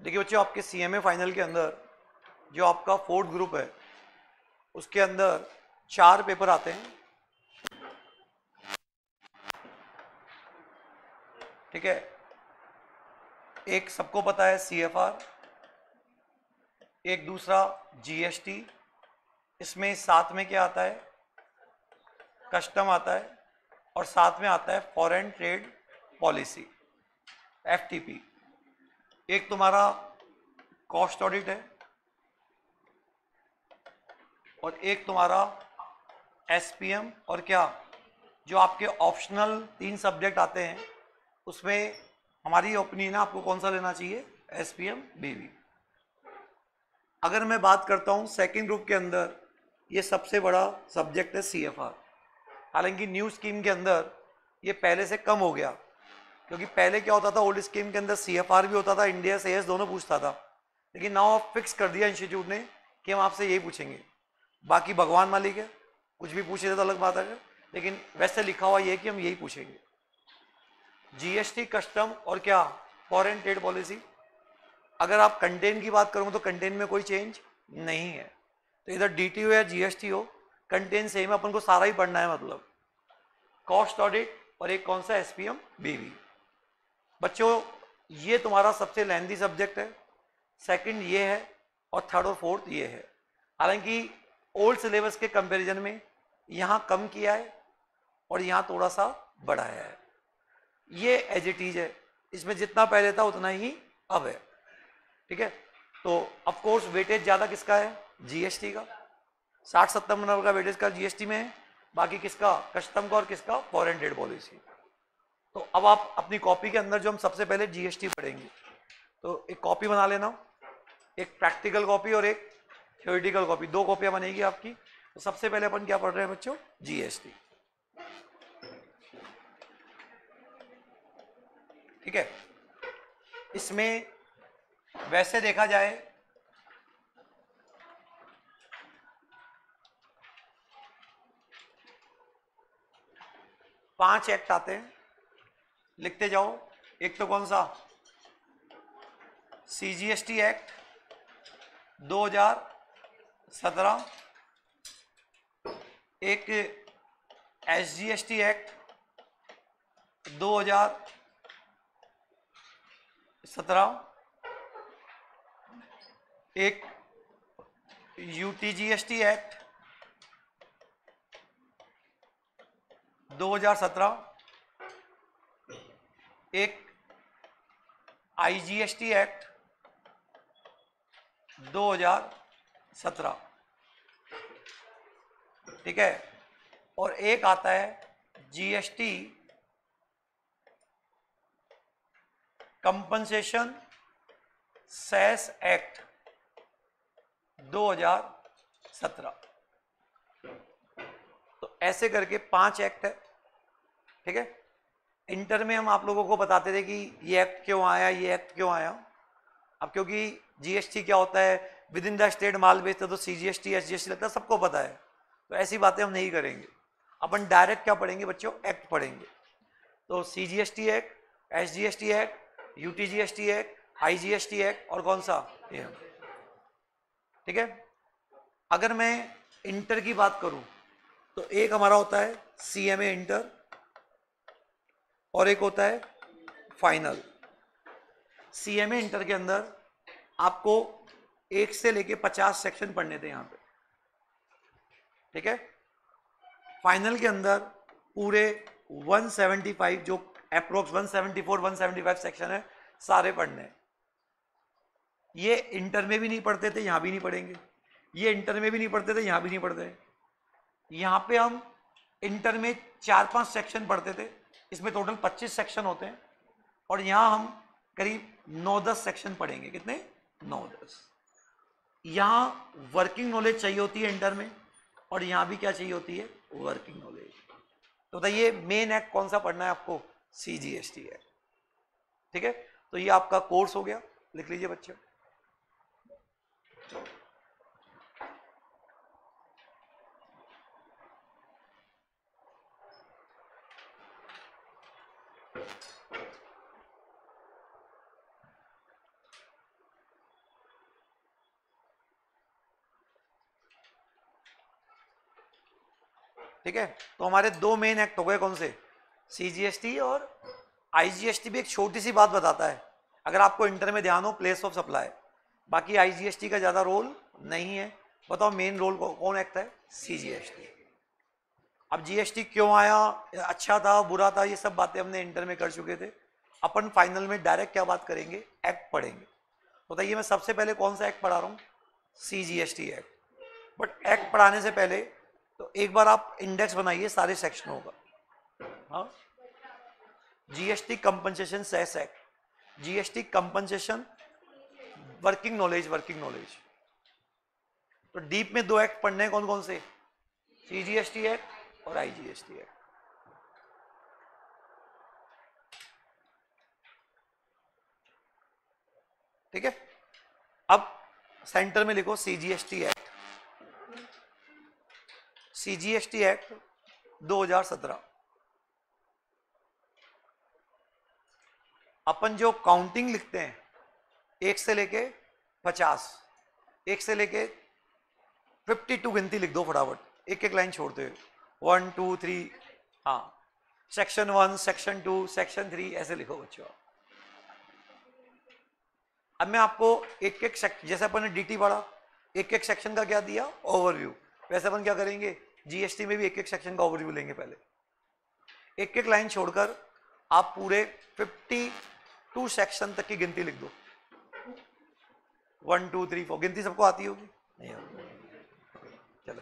देखिए बच्चों, आपके सीएमए फाइनल के अंदर जो आपका फोर्थ ग्रुप है उसके अंदर 4 पेपर आते हैं। ठीक है, एक सबको पता है सीएफआर, एक दूसरा जीएसटी, इसमें साथ में क्या आता है, कस्टम आता है, और साथ में आता है फॉरेन ट्रेड पॉलिसी एफटीपी। एक तुम्हारा कॉस्ट ऑडिट है और एक तुम्हारा एसपीएम, और क्या जो आपके ऑप्शनल 3 सब्जेक्ट आते हैं उसमें हमारी ओपिनियन है आपको कौन सा लेना चाहिए, एसपीएम बीवी। अगर मैं बात करता हूं सेकेंड ग्रुप के अंदर, ये सबसे बड़ा सब्जेक्ट है सीएफआर। हालांकि न्यू स्कीम के अंदर ये पहले से कम हो गया, क्योंकि पहले क्या होता था, ओल्ड स्कीम के अंदर सीएफआर भी होता था, इंडिया से एस दोनों पूछता था, लेकिन नाउ आप फिक्स कर दिया इंस्टीट्यूट ने कि हम आपसे यही पूछेंगे। बाकी भगवान मालिक है, कुछ भी पूछे तो अलग बात है, लेकिन वैसे लिखा हुआ ये कि हम यही पूछेंगे। जीएसटी, कस्टम और क्या, फॉरेन ट्रेड पॉलिसी। अगर आप कंटेंट की बात करूं तो कंटेंट में कोई चेंज नहीं है, तो इधर डीटी हो या जीएसटी हो, कंटेंट सेम है, अपन को सारा ही पढ़ना है। मतलब कॉस्ट ऑडिट और एक कौन सा, एसपीएम बीवी। बच्चों ये तुम्हारा सबसे लेंथी सब्जेक्ट है, सेकंड ये है और थर्ड और फोर्थ ये है। हालांकि ओल्ड सिलेबस के कंपैरिजन में यहाँ कम किया है और यहाँ थोड़ा सा बढ़ाया है। ये एज इट इज है, इसमें जितना पहले था उतना ही अब है। ठीक है, तो ऑफ कोर्स वेटेज ज़्यादा किसका है, जीएसटी का। 60-70 नंबर का वेटेज का जीएसटी में है, बाकी किसका, कस्टम का और किसका, फॉरेन ट्रेड पॉलिसी। तो अब आप अपनी कॉपी के अंदर जो हम सबसे पहले जीएसटी पढ़ेंगे, तो एक कॉपी बना लेना, एक प्रैक्टिकल कॉपी और एक थ्योरेटिकल कॉपी, 2 कॉपियां बनेगी आपकी। तो सबसे पहले अपन क्या पढ़ रहे हैं बच्चों, जीएसटी। ठीक है, इसमें वैसे देखा जाए पांच एक्ट आते हैं, लिखते जाओ। एक तो कौन सा, सीजीएसटी एक्ट 2017, एक एसजीएसटी एक्ट 2017, एक यूटीजीएसटी एक्ट 2017, एक आईजीएसटी एक्ट 2017। ठीक है, और एक आता है जीएसटी कंपनसेशन सेस एक्ट 2017। तो ऐसे करके 5 एक्ट है। ठीक है, इंटर में हम आप लोगों को बताते थे कि ये एक्ट क्यों आया, ये एक्ट क्यों आया। अब क्योंकि जीएसटी क्या होता है, विद इन द स्टेट माल बेचते तो सीजीएसटी एसजीएसटी लगता है, सबको पता है, तो ऐसी बातें हम नहीं करेंगे। अपन डायरेक्ट क्या पढ़ेंगे बच्चों, एक्ट पढ़ेंगे। तो CGST act, SGST act, UTGST act, IGST act और कौन सा, ये। ठीक है, अगर मैं इंटर की बात करूं तो एक हमारा होता है सीएमए इंटर और एक होता है फाइनल। सीएमए इंटर के अंदर आपको 1 से लेके 50 सेक्शन पढ़ने थे यहाँ पे। ठीक है, फाइनल के अंदर पूरे 175, जो अप्रोक्स 174 175 सेक्शन है, सारे पढ़ने हैं। ये इंटर में भी नहीं पढ़ते थे, यहां भी नहीं पढ़ेंगे। ये इंटर में भी नहीं पढ़ते थे, यहां भी नहीं पढ़ते। यहां पे हम इंटर में 4-5 सेक्शन पढ़ते थे, इसमें टोटल 25 सेक्शन होते हैं, और यहां हम करीब 9-10 सेक्शन पढ़ेंगे। कितने, 9-10। यहां वर्किंग नॉलेज चाहिए होती है इंटर में, और यहां भी क्या चाहिए होती है, वर्किंग नॉलेज। तो बताइए मेन एक्ट कौन सा पढ़ना है आपको, सीजीएसटी है। ठीक है, तो ये आपका कोर्स हो गया, लिख लीजिए बच्चों। ठीक है। तो हमारे दो मेन एक्ट हो गए, कौन से, CGST और IGST भी एक छोटी सी बात बताता है, अगर आपको इंटर में ध्यान हो, प्लेस ऑफ सप्लाई। बाकी IGST का ज़्यादा रोल नहीं है। बताओ मेन रोल कौन एक्ट है, CGST। अब GST क्यों आया, अच्छा था बुरा था, ये सब बातें हमने इंटर में कर चुके थे। अपन फाइनल में डायरेक्ट क्या बात करेंगे, एक्ट पढ़ेंगे। बताइए मैं सबसे पहले कौन सा एक्ट पढ़ा रहा हूँ, CGST एक्ट। बट एक्ट पढ़ाने से पहले तो एक बार आप इंडेक्स बनाइए सारे सेक्शनों का। हाँ, GST compensation cess act, GST compensation, working knowledge, working knowledge. तो डीप में दो एक्ट पढ़ने हैं, कौन कौन से, CGST एक्ट और IGST एक्ट। ठीक है। अब सेंटर में लिखो CGST एक्ट, CGST एक्ट 2017। अपन जो काउंटिंग लिखते हैं 1 से लेके 50, 1 से लेके 52 गिनती लिख दो फटाफट, एक एक लाइन छोड़ते हुए, 1 2 3। हाँ, सेक्शन 1, सेक्शन 2, सेक्शन 3 ऐसे लिखो बच्चों। अब मैं आपको एक एक सेक्शन, जैसे अपन ने DT पढ़ा, एक एक सेक्शन का क्या दिया, ओवरव्यू, वैसे अपन क्या करेंगे GST में भी एक एक सेक्शन का ओवरव्यू लेंगे। पहले एक एक लाइन छोड़कर आप पूरे 52 सेक्शन तक की गिनती लिख दो। 1 2 3 4, गिनती सबको आती होगी, नहीं आती? चलो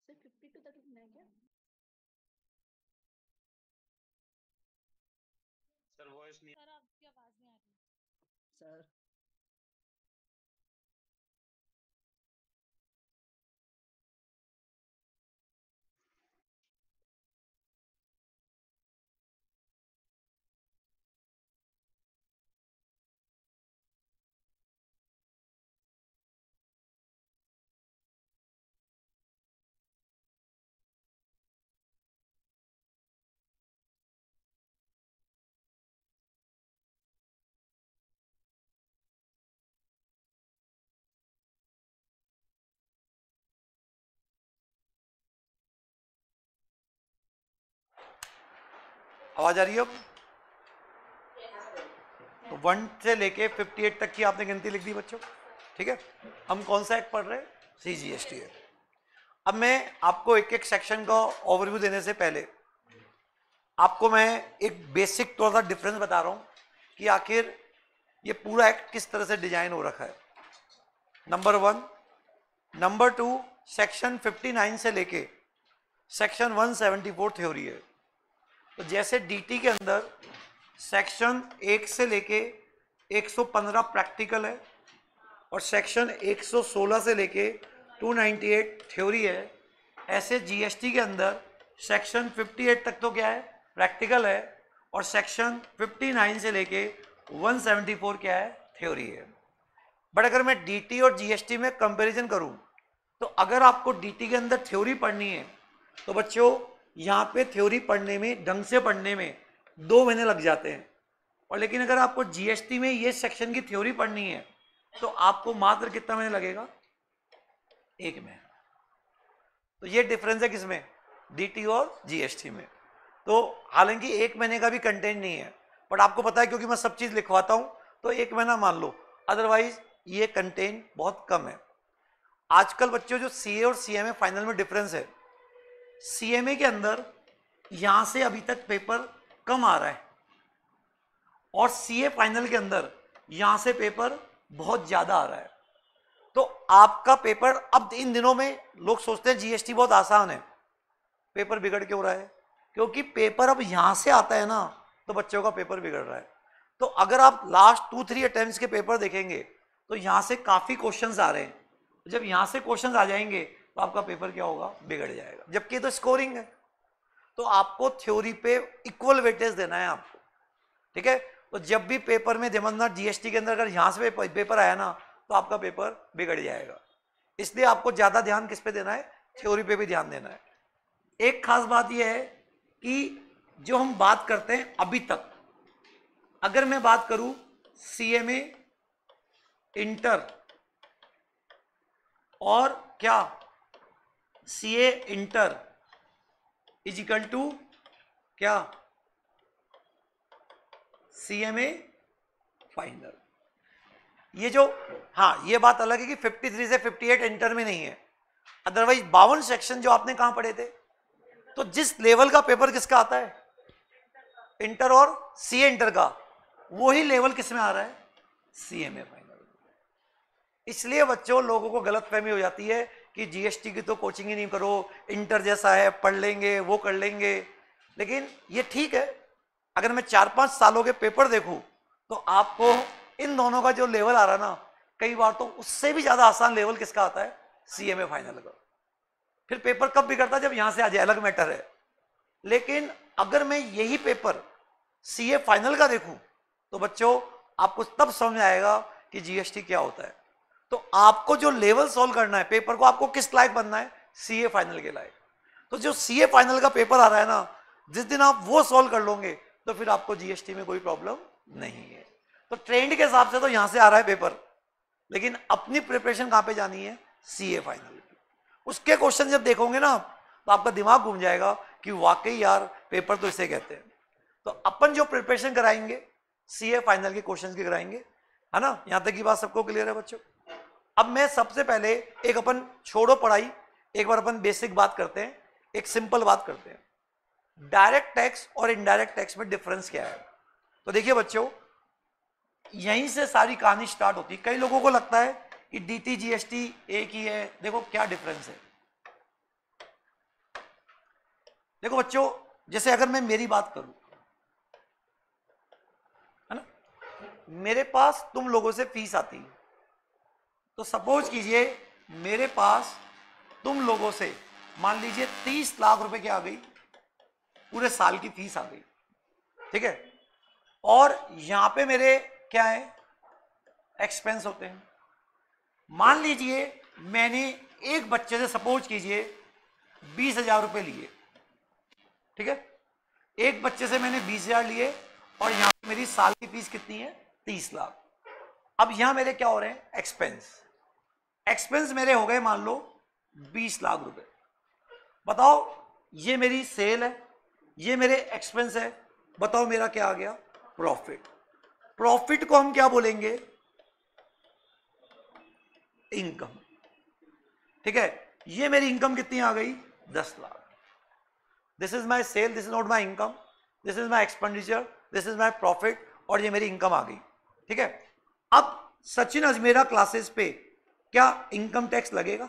सर 52 तक लिखना है क्या? सर वॉइस नहीं, सर आपकी आवाज नहीं आ रही। सर आवाज आ रही है अब? तो 1 से लेके 58 तक की आपने गिनती लिख दी बच्चों। ठीक है, हम कौन सा एक्ट पढ़ रहे हैं, CGST है। अब मैं आपको एक एक सेक्शन का ओवरव्यू देने से पहले आपको मैं एक बेसिक थोड़ा सा डिफरेंस बता रहा हूं कि आखिर ये पूरा एक्ट किस तरह से डिजाइन हो रखा है। नंबर 1, नंबर 2, सेक्शन 59 से लेके सेक्शन 174 थ्योरी है। तो जैसे DT के अंदर सेक्शन 1 से लेके 115 प्रैक्टिकल है और सेक्शन 116 से लेके 298 थ्योरी है, ऐसे GST के अंदर सेक्शन 58 तक तो क्या है, प्रैक्टिकल है, और सेक्शन 59 से लेके 174 क्या है, थ्योरी है। बट अगर मैं DT और GST में कंपैरिजन करूं, तो अगर आपको DT के अंदर थ्योरी पढ़नी है तो बच्चों यहाँ पे थ्योरी पढ़ने में, ढंग से पढ़ने में 2 महीने लग जाते हैं। और लेकिन अगर आपको GST में ये सेक्शन की थ्योरी पढ़नी है तो आपको मात्र कितना महीने लगेगा, 1 महीना। तो ये डिफरेंस है किसमें, DT और GST में। तो हालांकि 1 महीने का भी कंटेंट नहीं है, बट आपको पता है क्योंकि मैं सब चीज लिखवाता हूं तो 1 महीना मान लो, अदरवाइज ये कंटेंट बहुत कम है। आजकल बच्चों जो CA और CMA फाइनल में डिफरेंस है, CMA के अंदर यहां से अभी तक पेपर कम आ रहा है और सीए फाइनल के अंदर यहां से पेपर बहुत ज्यादा आ रहा है, तो आपका पेपर अब इन दिनों में लोग सोचते हैं जीएसटी बहुत आसान है, पेपर बिगड़ क्यों रहा है? क्योंकि पेपर अब यहां से आता है ना, तो बच्चों का पेपर बिगड़ रहा है। तो अगर आप लास्ट 2-3 अटेम्प्ट्स के पेपर देखेंगे तो यहां से काफी क्वेश्चंस आ रहे हैं, जब यहां से क्वेश्चंस आ जाएंगे तो आपका पेपर क्या होगा? बिगड़ जाएगा। जबकि तो स्कोरिंग है, तो आपको थ्योरी पे इक्वल वेटेज देना है आपको, ठीक है? तो जब भी पेपर में ध्यान, जीएसटी के अंदर अगर यहां से पेपर आया ना तो आपका पेपर बिगड़ जाएगा। इसलिए आपको ज्यादा ध्यान किस पे देना है? थ्योरी पे भी ध्यान देना है। एक खास बात यह है कि जो हम बात करते हैं अभी तक, अगर मैं बात करूं सीएमए इंटर और क्या CA inter is equal to क्या सीएमए फाइनल, ये जो, हाँ ये बात अलग है कि 53 से 58 इंटर में नहीं है, अदरवाइज 52 सेक्शन जो आपने कहां पढ़े थे, तो जिस लेवल का पेपर किसका आता है? इंटर और सीए इंटर का, वही लेवल किस में आ रहा है? CMA final. इसलिए बच्चों लोगों को गलतफहमी हो जाती है कि जीएसटी की तो कोचिंग ही नहीं करो, इंटर जैसा है, पढ़ लेंगे वो कर लेंगे, लेकिन ये ठीक है। अगर मैं 4-5 सालों के पेपर देखूं तो आपको इन दोनों का जो लेवल आ रहा ना, कई बार तो उससे भी ज्यादा आसान लेवल किसका आता है? सीएमए फाइनल का। फिर पेपर कब बिगड़ता है? जब यहां से आ जाए, अलग मैटर है। लेकिन अगर मैं यही पेपर सीए फाइनल का देखूं तो बच्चों आपको तब समझ आएगा कि जीएसटी क्या होता है। तो आपको जो लेवल सॉल्व करना है पेपर को, आपको किस लायक बनना है? सीए फाइनल के लायक। तो जो सीए फाइनल का पेपर आ रहा है ना, जिस दिन आप वो सॉल्व कर लोगे तो फिर आपको जीएसटी में कोई प्रॉब्लम नहीं है। तो ट्रेंड के हिसाब से तो यहां से आ रहा है पेपर, लेकिन अपनी प्रिपरेशन कहां पे जानी है? सीए फाइनल की। उसके क्वेश्चन जब देखोगे ना तो आपका दिमाग घूम जाएगा कि वाकई यार पेपर तो इसे कहते हैं। तो अपन जो प्रिपरेशन कराएंगे सीए फाइनल के क्वेश्चन की कराएंगे, है ना? यहां तक की बात सबको क्लियर है बच्चों? अब मैं सबसे पहले एक, अपन छोड़ो पढ़ाई, एक बार अपन बेसिक बात करते हैं, एक सिंपल बात करते हैं, डायरेक्ट टैक्स और इनडायरेक्ट टैक्स में डिफरेंस क्या है। तो देखिए बच्चों, यहीं से सारी कहानी स्टार्ट होती है। कई लोगों को लगता है कि डीटी जीएसटी एक ही है। देखो क्या डिफरेंस है। देखो बच्चों, जैसे अगर मैं मेरी बात करूं, है ना, मेरे पास तुम लोगों से फीस आती है, तो सपोज कीजिए मेरे पास तुम लोगों से मान लीजिए 30 लाख रुपए की आ गई, पूरे साल की फीस आ गई, ठीक है? और यहां पे मेरे क्या है? एक्सपेंस होते हैं। मान लीजिए मैंने एक बच्चे से सपोज कीजिए 20,000 रुपए लिए, ठीक है? एक बच्चे से मैंने 20,000 लिए और यहां पे मेरी साल की फीस कितनी है? 30 लाख। अब यहां मेरे क्या हो रहे हैं? एक्सपेंस। एक्सपेंस मेरे हो गए मान लो 20 लाख रुपए। बताओ, ये मेरी सेल है, ये मेरे एक्सपेंस है, बताओ मेरा क्या आ गया? प्रॉफिट। प्रॉफिट को हम क्या बोलेंगे? इनकम, ठीक है? ये मेरी इनकम कितनी आ गई? 10 lakh. This is my sale, this is not my income, this is my expenditure, this is my profit, और ये मेरी इनकम आ गई, ठीक है? अब सचिन अजमेरा क्लासेस पे क्या इनकम टैक्स लगेगा?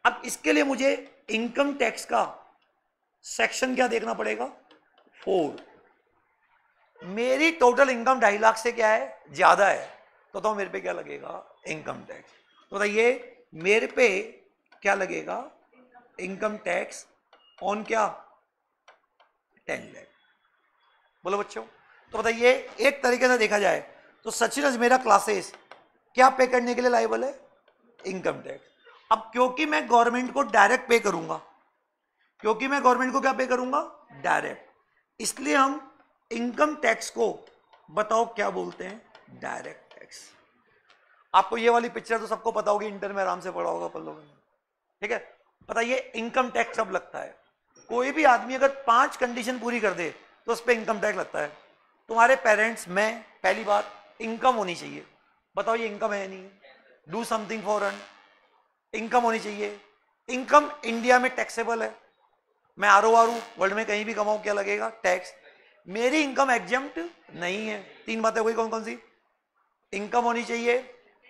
अब इसके लिए मुझे इनकम टैक्स का सेक्शन क्या देखना पड़ेगा? 4। मेरी टोटल इनकम 2.5 लाख से क्या है? ज्यादा है, तो मेरे पे क्या लगेगा? Income tax. तो बताइए मेरे पे क्या लगेगा? इनकम टैक्स ऑन क्या? 10 लाख। बोलो बच्चों। तो बताइए एक तरीके से देखा जाए तो सचिन अजमेरा क्लासेस क्या पे करने के लिए लायबल है? Income tax. अब क्योंकि मैं गवर्नमेंट को डायरेक्ट पे करूंगा, क्योंकि मैं गवर्नमेंट को क्या पे करूंगा? डायरेक्ट, इसलिए हम इनकम टैक्स को बताओ क्या बोलते हैं? Direct tax. आपको ये वाली पिक्चर तो सबको पता होगी, इंटर में आराम से पढ़ा होगा अपन लोगों ने, ठीक है? बताइए इनकम टैक्स कब लगता है? कोई भी आदमी अगर 5 कंडीशन पूरी कर दे तो उस पर इनकम टैक्स लगता है। तुम्हारे पेरेंट्स में पहली बात इनकम होनी चाहिए। बताओ ये इनकम है नहीं है? Do something for earn, income होनी चाहिए। इनकम इंडिया में टैक्सेबल है। मैं आर वर्ल्ड में कहीं भी कमाऊं क्या लगेगा? टैक्स। मेरी इनकम एग्जेम्प्ट नहीं है। तीन बातें हो गई, कौन कौन सी? इनकम होनी चाहिए,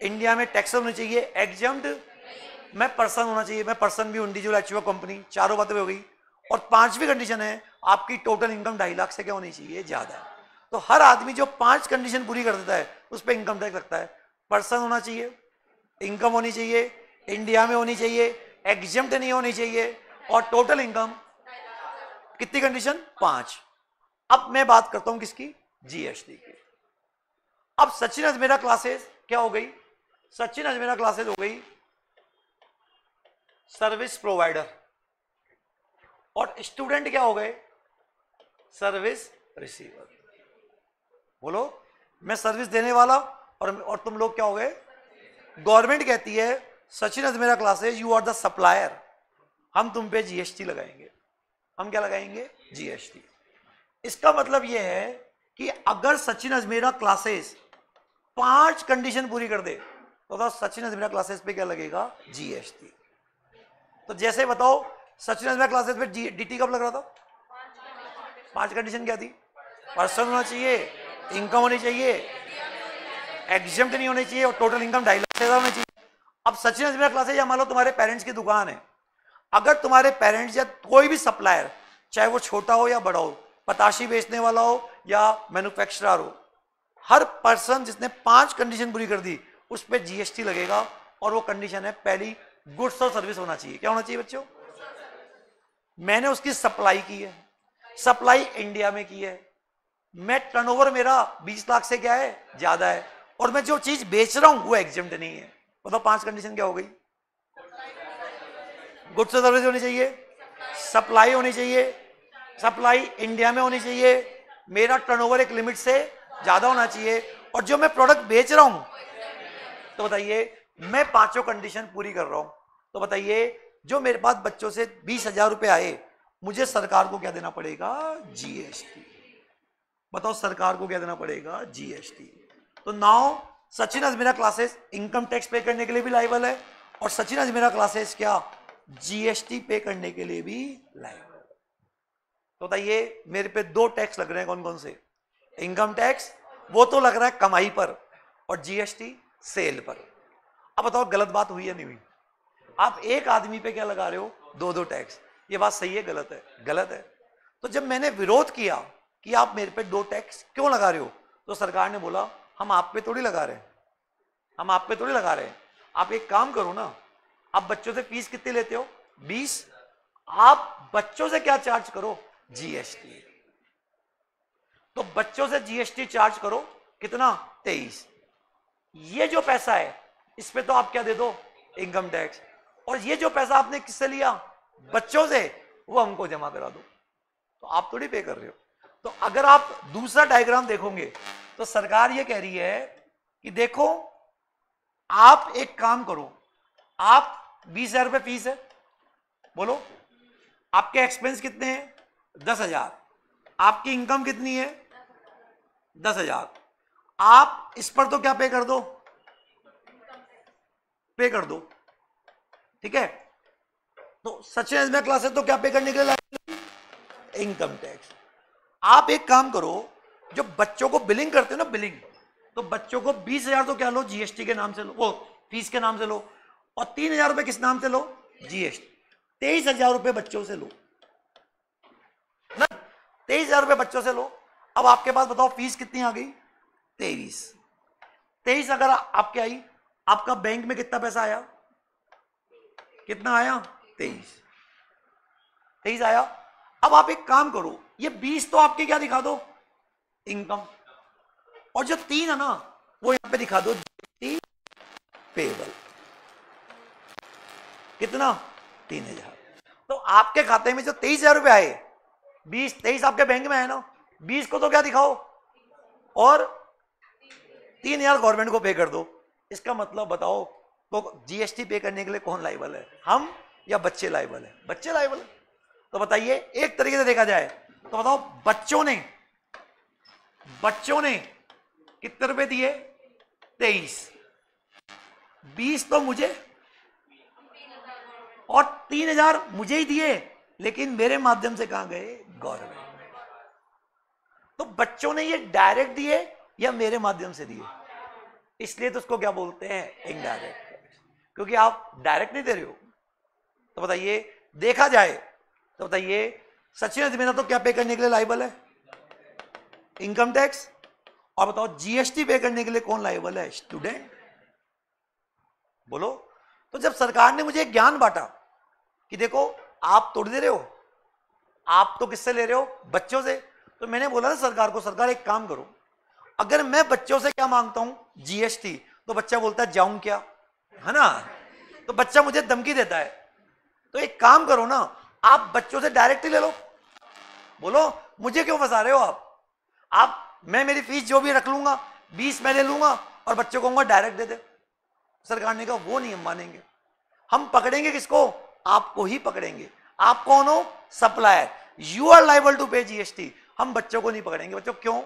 इंडिया में टैक्स होनी चाहिए, एग्जेम्प्ट मैं पर्सन होना चाहिए, मैं पर्सन भी हूं, इंडिविजुअल अचीवर कंपनी। चारों बातें हो गई। और पांचवी कंडीशन है आपकी टोटल इनकम 2.5 लाख से क्या होनी चाहिए? ज्यादा। तो हर आदमी जो 5 कंडीशन पूरी कर देता है उस पर इनकम टैक्स लगता है। पर्सन होना चाहिए, इनकम होनी चाहिए, इंडिया में होनी चाहिए, एग्जेम्प्ट नहीं होनी चाहिए, और टोटल इनकम कितनी कंडीशन? 5। अब मैं बात करता हूं किसकी? जीएसटी की। अब सचिन अजमेरा क्लासेस क्या हो गई? सचिन अजमेरा क्लासेस हो गई सर्विस प्रोवाइडर, और स्टूडेंट क्या हो गए? Service receiver. बोलो, मैं सर्विस देने वाला और तुम लोग क्या हो गए? गवर्नमेंट कहती है Sachin Ajmera classes you are the supplier, हम तुम पे जीएसटी लगाएंगे। हम क्या लगाएंगे? जीएसटी। इसका मतलब यह है कि अगर सचिन अजमेरा क्लासेस 5 कंडीशन पूरी कर दे तो बताओ सचिन अजमेरा क्लासेस पे क्या लगेगा? जीएसटी। तो जैसे बताओ सचिन अजमेरा क्लासेस पे डीटी कब लग रहा था? 5 कंडीशन क्या थी? पर्सन होना चाहिए, इनकम होनी चाहिए, एग्जेम्प्ट नहीं होनी चाहिए, और टोटल इनकम 2.5 लाख से ज्यादा होनी चाहिए। अब सचिन अजमेरा क्लासेस या मान लो तुम्हारे पेरेंट्स की दुकान है, अगर तुम्हारे पेरेंट्स या कोई भी सप्लायर, चाहे वो छोटा हो या बड़ा हो, पताशी बेचने वाला हो या मैन्युफैक्चरर हो, हर पर्सन जिसने 5 कंडीशन पूरी कर दी उस पर जीएसटी लगेगा। और वो कंडीशन है पहली, गुड्स और सर्विस होना चाहिए। क्या होना चाहिए बच्चों? मैंने उसकी सप्लाई की है, सप्लाई इंडिया में की है, मैं टर्नओवर मेरा 20 लाख से क्या है? ज्यादा है, और मैं जो चीज बेच रहा हूं वो एग्जेम्प्ट नहीं है। बताओ 5 कंडीशन क्या हो गई? गुड्स और सर्विस होनी चाहिए, सप्लाई होनी चाहिए, सप्लाई इंडिया में होनी चाहिए, मेरा टर्नओवर एक लिमिट से ज्यादा होना चाहिए, और जो मैं प्रोडक्ट बेच रहा हूं, तो बताइए मैं 5 कंडीशन पूरी कर रहा हूं। तो बताइए जो मेरे पास बच्चों से 20,000 रुपए आए, मुझे सरकार को क्या देना पड़ेगा? जीएसटी। बताओ सरकार को क्या देना पड़ेगा? जीएसटी। तो now Sachin Ajmera classes income tax पे करने के लिए भी लायबल है, और सचिन अजमेरा क्लासेस क्या? जीएसटी पे करने के लिए भी लायबल है। तो बताइए मेरे पे 2 टैक्स लग रहे हैं, कौन कौन से? इनकम टैक्स वो तो लग रहा है कमाई पर, और जीएसटी सेल पर। अब बताओ गलत बात हुई या नहीं हुई? आप एक आदमी पे क्या लगा रहे हो? 2 टैक्स। ये बात सही है गलत है? गलत है। तो जब मैंने विरोध किया कि आप मेरे पे 2 टैक्स क्यों लगा रहे हो, तो सरकार ने बोला हम आप पे थोड़ी लगा रहे हैं, हम आप पे थोड़ी लगा रहे हैं, आप एक काम करो ना, आप बच्चों से फीस कितनी लेते हो? 20। आप बच्चों से क्या चार्ज करो? जीएसटी। तो बच्चों से जीएसटी चार्ज करो कितना? 23। ये जो पैसा है इस पे तो आप क्या दे दो? Income tax. और ये जो पैसा आपने किससे लिया? बच्चों से, वो हमको जमा करा दो। तो आप थोड़ी पे कर रहे हो। तो अगर आप दूसरा डायग्राम देखोगे तो सरकार ये कह रही है कि देखो आप एक काम करो, आप 20,000 रुपए फीस है, बोलो आपके एक्सपेंस कितने हैं? 10,000। आपकी इनकम कितनी है? 10,000। आप इस पर तो क्या पे कर दो? पे कर दो, ठीक है। तो सचिन अजमेरा क्लासेस तो क्या पे करने के लिए? Income tax. आप एक काम करो, जो बच्चों को बिलिंग करते हो ना, बिलिंग, तो बच्चों को 20,000 तो क्या लो? जीएसटी के नाम से लो, वो फीस के नाम से लो, और 3,000 रुपए किस नाम से लो? जीएसटी। 23,000 रुपए बच्चों से लो ना, 23,000 रुपए बच्चों से लो। अब आपके पास बताओ फीस कितनी आ गई? 23 अगर आपके आई, आपका बैंक में कितना पैसा आया? कितना आया? 23 आया। अब आप एक काम करो, ये 20 तो आपके क्या दिखा दो? इनकम। और जो 3 है ना वो यहां पे दिखा दो, पेबल। कितना? 3,000। तो आपके खाते में जो 23,000 रुपए आए, 23 आपके बैंक में है ना, 20 को तो क्या दिखाओ, और 3,000 गवर्नमेंट को पे कर दो। इसका मतलब बताओ तो जीएसटी पे करने के लिए कौन लायबल है? हम या बच्चे लायबल है? बच्चे लायबल है। तो बताइए एक तरीके से देखा जाए तो बताओ बच्चों ने कितने रुपए दिए? 23। 20 तो मुझे, और 3,000 मुझे ही दिए, लेकिन मेरे माध्यम से कहां गए? गवर्नमेंट। तो बच्चों ने ये डायरेक्ट दिए या मेरे माध्यम से दिए, इसलिए तो उसको क्या बोलते हैं, इनडायरेक्ट। क्योंकि आप डायरेक्ट नहीं दे रहे हो। तो बताइए, देखा जाए तो बताइए, सचिन अजमेरा तो क्या पे करने के लिए लायबल है, इनकम टैक्स। और बताओ जीएसटी पे करने के लिए कौन लायबल है, स्टूडेंट। बोलो। तो जब सरकार ने मुझे ज्ञान बांटा कि देखो आप तोड़ दे रहे हो, आप तो किससे ले रहे हो, बच्चों से, तो मैंने बोला ना सरकार को, सरकार एक काम करो, अगर मैं बच्चों से क्या मांगता हूं, जीएसटी, तो बच्चा बोलता है जाऊं क्या, है ना, तो बच्चा मुझे धमकी देता है। तो एक काम करो ना, आप बच्चों से डायरेक्ट ही ले लो। बोलो, मुझे क्यों फंसा रहे हो आप मैं मेरी फीस जो भी रख लूंगा, 20 मैं ले लूंगा और बच्चों को कहूंगा डायरेक्ट दे दे। सरकार ने कहा वो नहीं हम मानेंगे, हम पकड़ेंगे किसको, आपको ही पकड़ेंगे। आप कौन हो, supplier, you are liable to pay GST. हम बच्चों को नहीं पकड़ेंगे। बच्चों क्यों,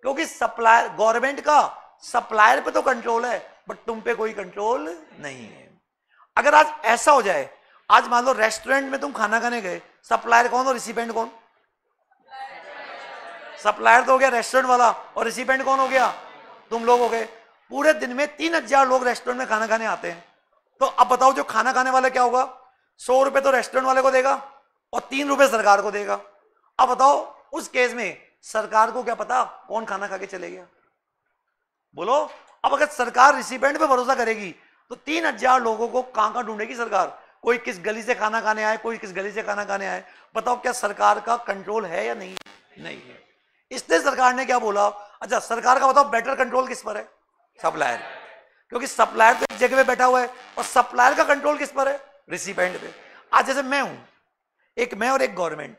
क्योंकि सप्लायर, गवर्नमेंट का सप्लायर पे तो कंट्रोल है, बट तुम पे कोई कंट्रोल नहीं है। अगर आज ऐसा हो जाए, आज मान लो रेस्टोरेंट में तुम खाना खाने गए, सप्लायर कौन और रिसिपेंट कौन, सप्लायर तो हो गया रेस्टोरेंट वाला, और रिसिपेंट कौन हो गया, तुम लोग हो गए। पूरे दिन में 3000 लोग रेस्टोरेंट में खाना खाने आते हैं, तो अब बताओ जो खाना खाने वाला क्या होगा, 100 रुपए तो रेस्टोरेंट वाले को देगा और 3 रुपए सरकार को देगा। अब बताओ उस केस में सरकार को क्या पता कौन खाना खा के चले गया। बोलो, अब अगर सरकार रिसिपेंट पे भरोसा करेगी तो 3000 लोगों को कहां ढूंढेगी सरकार, कोई किस गली से खाना खाने आए, कोई किस गली से खाना खाने आए। बताओ क्या सरकार का कंट्रोल है या नहीं, नहीं है। इसलिए सरकार ने क्या बोला, अच्छा सरकार का बताओ बेटर कंट्रोल किस पर है, सप्लायर, क्योंकि सप्लायर तो एक जगह पे बैठा हुआ है, और सप्लायर का कंट्रोल किस पर है, रिसिपेंट पे। आज जैसे मैं हूं, एक मैं और एक गवर्नमेंट,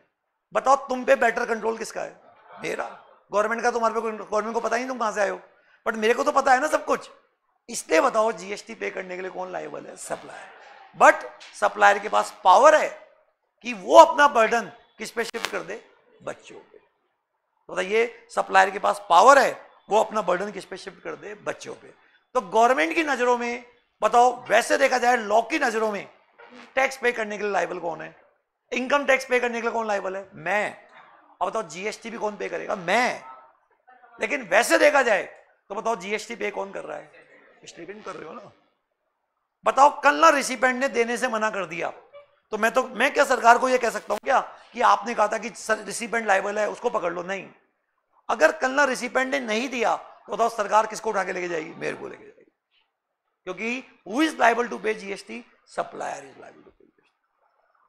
बताओ तुम पे बेटर कंट्रोल किसका है, मेरा। गवर्नमेंट का तुम्हारे पे, गवर्नमेंट को पता नहीं तुम कहां से आए हो, बट मेरे को तो पता है ना सब कुछ। इसलिए बताओ जीएसटी पे करने के लिए कौन लायबल है, सप्लायर। बट सप्लायर के पास पावर है कि वो अपना बर्डन किस पे शिफ्ट कर दे, बच्चों पे। तो बताइए, सप्लायर के पास पावर है, वो अपना बर्डन किस पे शिफ्ट कर दे, बच्चों पे। तो गवर्नमेंट की नजरों में बताओ, वैसे देखा जाए लॉ की नजरों में टैक्स पे करने के लिए लायबल कौन है, इनकम टैक्स पे करने के लिए कौन लायबल है, मैं। अब बताओ जीएसटी भी कौन पे करेगा, मैं। लेकिन वैसे देखा जाए तो बताओ जीएसटी पे कौन कर रहा है, रिसिपेंट कर रहे हो ना। बताओ कल ना रिसिपेंट ने देने से मना कर दिया, तो मैं क्या सरकार को ये कह सकता हूं क्या कि आपने कहा था कि रिसिपेंट लायबल है, उसको पकड़ लो, नहीं। अगर कल ना रिसिपेंट ने नहीं दिया तो बताओ सरकार किसको उठा के लेके जाएगी, मेरे को लेके जाएगी। क्योंकि who is liable to pay GST, supplier is liable to pay GST.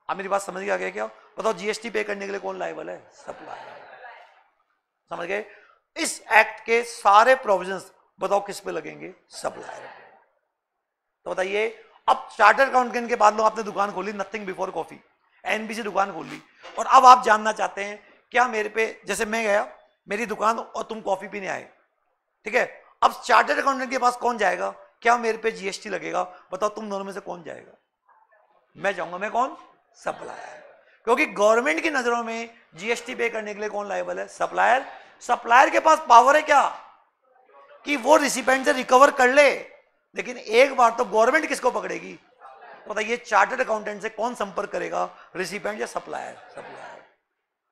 आप मेरी बात समझ गया क्या, बताओ जीएसटी पे करने के लिए कौन लायबल है, सप्लायर। समझ गए। इस एक्ट के सारे प्रोविजंस बताओ किस पे लगेंगे, सप्लायर। तो बताइए, अब चार्टर्ड अकाउंटेंट के बाद लो आपने दुकान खोली, नथिंग बिफोर कॉफी, एनबीसी दुकान खोल ली, और अब आप जानना चाहते हैं क्या मेरे पे, जैसे मैं गया मेरी दुकान और तुम कॉफी पीने आए, ठीक है, अब चार्टर्ड अकाउंटेंट के पास कौन जाएगा, क्या मेरे पे जीएसटी लगेगा, बताओ तुम दोनों में से कौन जाएगा, मैं जाऊंगा, मैं कौन, सप्लायर। क्योंकि गवर्नमेंट की नजरों में जीएसटी पे करने के लिए कौन लायबल है, सप्लायर। सप्लायर के पास पावर है क्या कि वो रिसिपेंट से रिकवर कर ले, लेकिन एक बार तो गवर्नमेंट किसको पकड़ेगी। तो बताइए चार्टर्ड अकाउंटेंट से कौन संपर्क करेगा, रिसिपेंट या सप्लायर, सप्लायर।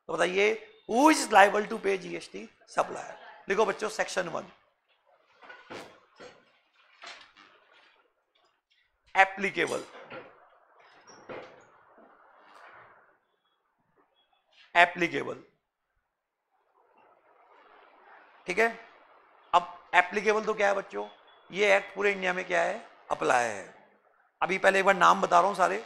तो बताइए who is liable to pay GST, supplier. लिखो बच्चों सेक्शन 1, एप्लीकेबल, एप्लीकेबल, ठीक है। अब एप्लीकेबल तो क्या है बच्चों, ये एक्ट पूरे इंडिया में क्या है, अप्लाई है। अभी पहले एक बार नाम बता रहा हूं सारे।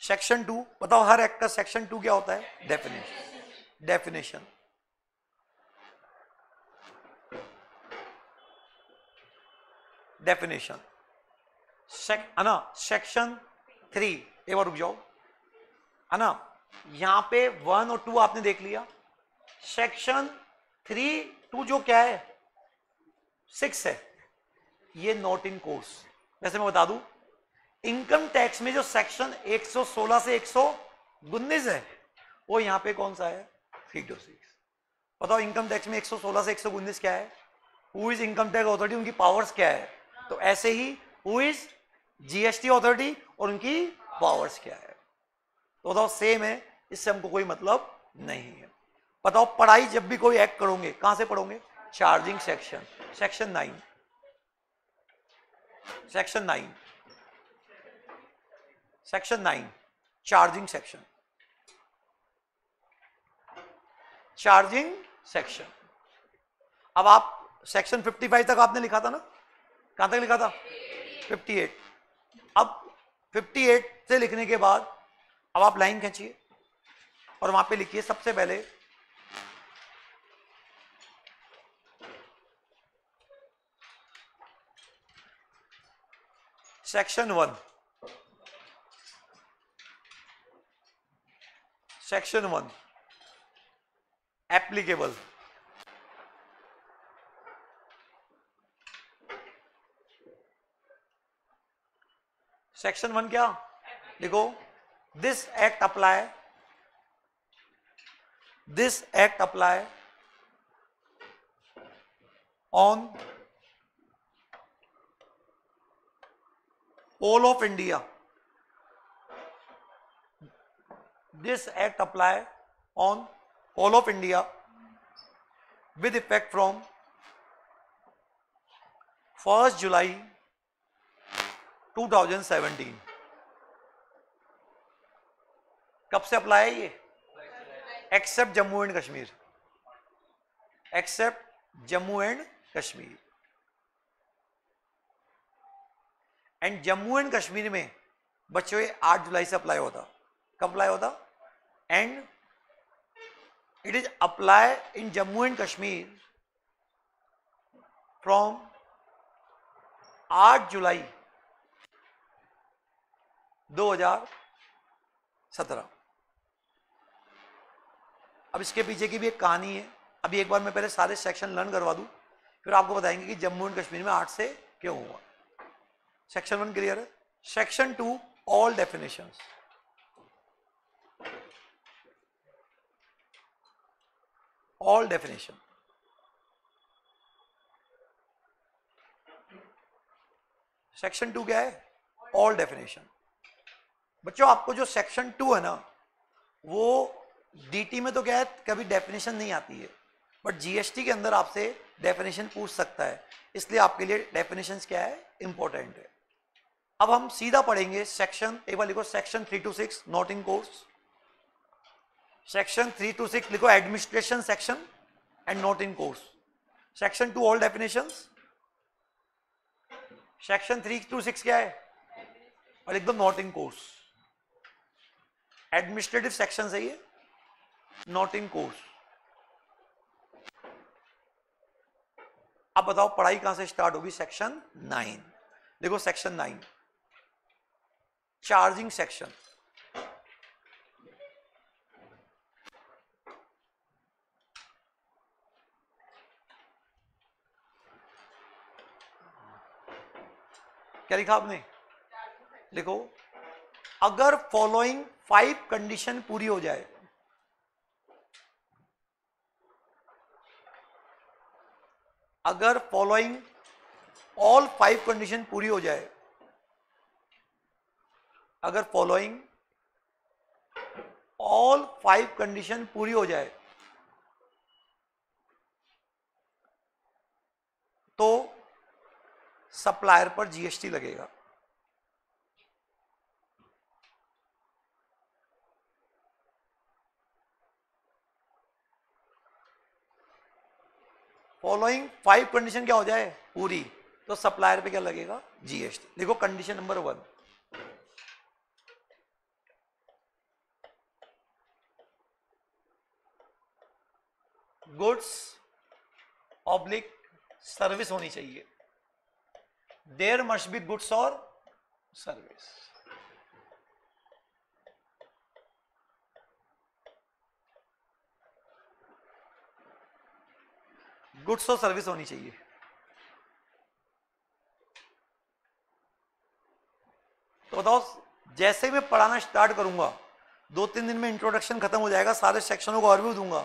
सेक्शन 2 बताओ, हर एक्ट का सेक्शन 2 क्या होता है, डेफिनेशन, डेफिनेशन, डेफिनेशन, है ना। सेक्शन 3, एक बार रुक जाओ, है ना, यहां पे 1 और 2 आपने देख लिया। सेक्शन 3, 2 जो क्या है, 6 है, ये नॉट इन कोर्स। वैसे मैं बता दूं, इनकम टैक्स में जो सेक्शन 116 से 119 है, वो यहां पे कौन सा है, 326। बताओ इनकम टैक्स में 116 से 119 क्या है, who is income tax authority, उनकी पावर्स क्या है। तो ऐसे he who is GST authority और उनकी पावर्स क्या है। तो बताओ सेम है, इससे हमको कोई मतलब नहीं है। बताओ पढ़ाई जब भी कोई एक्ट करोगे कहां से पढ़ोगे? Charging section, section 9, section 9, section 9 charging section, charging section. अब आप सेक्शन 55 तक आपने लिखा था ना, कहां तक लिखा था? 58। अब 58 से लिखने के बाद अब आप लाइन खींचिए और वहां पे लिखिए सबसे पहले सेक्शन 1, सेक्शन 1 एप्लीकेबल। सेक्शन 1 क्या लिखो? This act apply, this act apply on all of India, this act apply on all of India with effect from 1st July 2017। कब से अप्लाई है ये? Except Jammu and Kashmir, except Jammu and Kashmir. And Jammu and Kashmir में बच्चों ये 8 जुलाई से अप्लाई होता। कब अप्लाई होता? And it is apply in Jammu and Kashmir from 8 जुलाई 2017। अब इसके पीछे की भी एक कहानी है। अभी एक बार मैं पहले सारे सेक्शन लर्न करवा दूं, फिर आपको बताएंगे कि जम्मू एंड कश्मीर में 8 से क्यों हुआ। सेक्शन 1 क्लियर है? Section 2 all definitions. All definition, section 2 क्या है? All definition. बच्चों आपको जो सेक्शन 2 है ना, वो डीटी में तो क्या है, कभी डेफिनेशन नहीं आती है, बट जीएसटी के अंदर आपसे डेफिनेशन पूछ सकता है, इसलिए आपके लिए डेफिनेशंस क्या है, इंपॉर्टेंट है। अब हम सीधा पढ़ेंगे सेक्शन, एक बार लिखो section 3 to 6 not in course. Section 3 to 6 लिखो administration section and not in course. Section 2 all definitions. Section 3 to 6 क्या है? और लिख दो not in course. Administrative section सही है, नॉट इन कोर्स। अब बताओ पढ़ाई कहां से स्टार्ट होगी? सेक्शन 9। देखो सेक्शन 9 चार्जिंग सेक्शन। क्या लिखा आपने? लिखो अगर फॉलोइंग 5 कंडीशन पूरी हो जाए, अगर फॉलोइंग ऑल 5 कंडीशन पूरी हो जाए, अगर फॉलोइंग ऑल 5 कंडीशन पूरी हो जाए तो सप्लायर पर जीएसटी लगेगा। फॉलोइंग 5 कंडीशन क्या हो जाए? पूरी, तो सप्लायर पे क्या लगेगा? जीएसटी। देखो condition number 1, goods oblique service होनी चाहिए। देयर मस्ट बी गुड्स और सर्विस। गुड्स और सर्विस होनी चाहिए। तो बताओ जैसे मैं पढ़ाना स्टार्ट करूंगा, 2-3 दिन में इंट्रोडक्शन खत्म हो जाएगा, सारे सेक्शनों को ओवरव्यू दूंगा।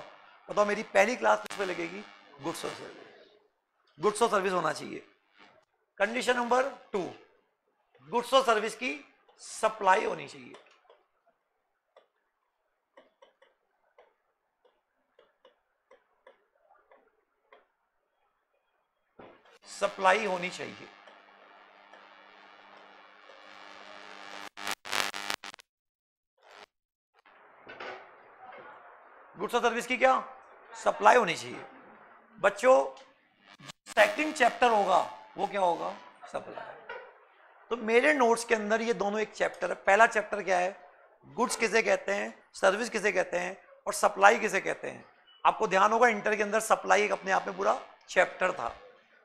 बताओ मेरी पहली क्लास किस पे लगेगी? गुड्स और सर्विस। गुड्स और सर्विस होना चाहिए। कंडीशन नंबर 2, गुड्स और सर्विस की सप्लाई होनी चाहिए। सप्लाई होनी चाहिए। गुड्स और सर्विस की क्या सप्लाई होनी चाहिए। बच्चों सेकंड चैप्टर होगा वो क्या होगा सप्लाई। तो मेरे नोट्स के अंदर ये दोनों एक चैप्टर है। पहला चैप्टर क्या है, गुड्स किसे कहते हैं, सर्विस किसे कहते हैं और सप्लाई किसे कहते हैं। आपको ध्यान होगा इंटर के अंदर सप्लाई एक अपने आप में पूरा चैप्टर था।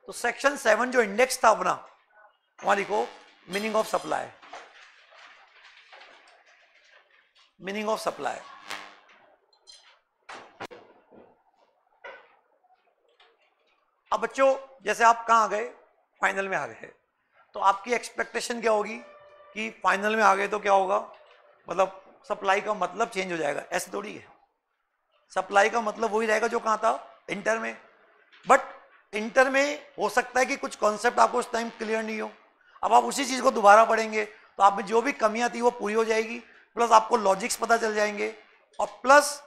तो सेक्शन 7 जो इंडेक्स था अपना, वहां लिखो meaning of supply. Meaning of supply. अब बच्चों जैसे आप कहां आ गए, फाइनल में आ गए, तो आपकी एक्सपेक्टेशन क्या होगी कि फाइनल में आ गए तो क्या होगा, मतलब सप्लाई का मतलब चेंज हो जाएगा। ऐसे थोड़ी है, सप्लाई का मतलब वही रहेगा जो कहां था इंटर में। बट इंटर में हो सकता है कि कुछ कॉन्सेप्ट आपको उस टाइम क्लियर नहीं हो, अब आप उसी चीज को दोबारा पढ़ेंगे तो आप में जो भी कमियां थी वो पूरी हो जाएगी, प्लस आपको लॉजिक्स पता चल जाएंगे और प्लस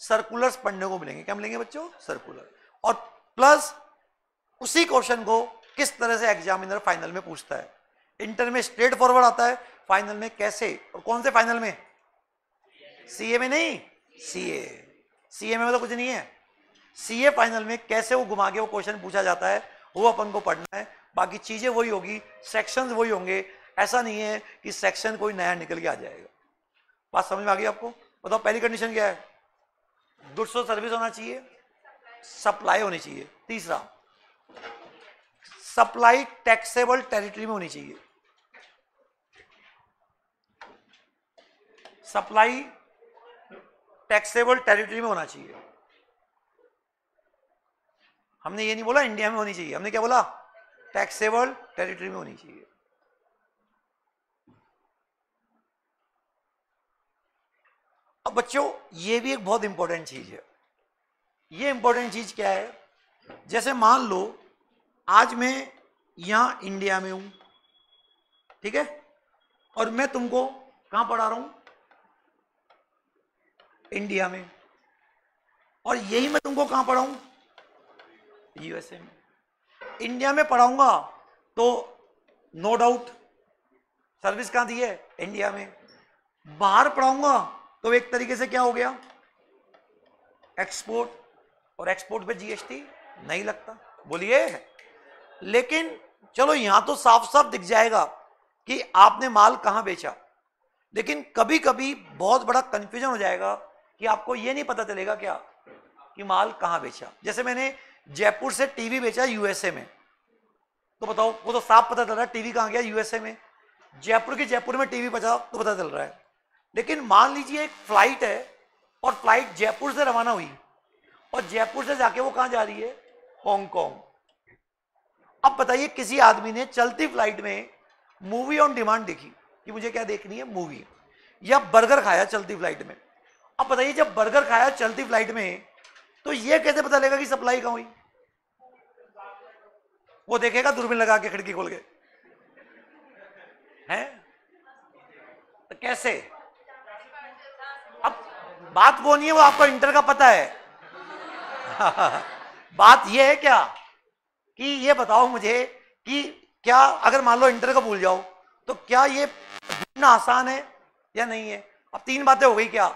सर्कुलर्स पढ़ने को मिलेंगे। क्या मिलेंगे बच्चों, सर्कुलर। और प्लस उसी क्वेश्चन को किस तरह से एग्जामिनर फाइनल में पूछता है। इंटर में स्ट्रेट फॉरवर्ड आता है, फाइनल में कैसे, और कौन से फाइनल में, सीए में नहीं, सीए में मतलब कुछ नहीं है, सीए फाइनल में कैसे वो घुमा के वो क्वेश्चन पूछा जाता है वो अपन को पढ़ना है। बाकी चीजें वही होगी, सेक्शंस वही होंगे, ऐसा नहीं है कि सेक्शन कोई नया निकल के आ जाएगा। बात समझ में आ गई आपको। बताओ पहली कंडीशन क्या है, गुड्स और सर्विस होना चाहिए, सप्लाई होनी चाहिए। तीसरा, सप्लाई टैक्सेबल टेरिटरी में होनी चाहिए। सप्लाई टैक्सेबल टेरिटरी में होना चाहिए। हमने ये नहीं बोला इंडिया में होनी चाहिए, हमने क्या बोला, टैक्सेबल टेरिटरी में होनी चाहिए। अब बच्चों ये भी एक बहुत इंपॉर्टेंट चीज है। ये इंपॉर्टेंट चीज क्या है, जैसे मान लो आज मैं यहां इंडिया में हूं, ठीक है, और मैं तुमको कहां पढ़ा रहा हूं, इंडिया में, और यही मैं तुमको कहां पढ़ाऊं, यूएसए में। इंडिया में पढ़ाऊंगा तो नो डाउट सर्विस कहां दी है, इंडिया में। बाहर पढ़ाऊंगा तो एक तरीके से क्या हो गया, एक्सपोर्ट, और एक्सपोर्ट पे जीएसटी नहीं लगता। बोलिए, लेकिन चलो यहां तो साफ साफ दिख जाएगा कि आपने माल कहां बेचा, लेकिन कभी कभी बहुत बड़ा कंफ्यूजन हो जाएगा कि आपको यह नहीं पता चलेगा क्या कि माल कहां बेचा। जैसे मैंने जयपुर से टीवी बेचा यूएसए में, तो बताओ वो तो साफ पता चल रहा है टीवी कहां गया, यूएसए में। जयपुर में टीवी बचा तो पता चल रहा है। लेकिन मान लीजिए एक फ्लाइट है और फ्लाइट जयपुर से रवाना हुई और जयपुर से जाके वो कहां जा रही है, हांगकांग। अब बताइए किसी आदमी ने चलती फ्लाइट में मूवी ऑन डिमांड देखी कि मुझे क्या देखनी है, मूवी, या बर्गर खाया चलती फ्लाइट में। अब बताइए जब बर्गर खाया चलती फ्लाइट में तो ये कैसे पता लगेगा कि सप्लाई कहां हुई, वो देखेगा दूरबीन लगा के खिड़की खोल के, हैं तो कैसे। अब बात वो नहीं है, वो आपको इंटर का पता है बात ये है क्या कि ये बताओ मुझे कि क्या अगर मान लो इंटर का भूल जाओ तो क्या ये ढूंढना आसान है या नहीं है। अब तीन बातें हो गई, क्या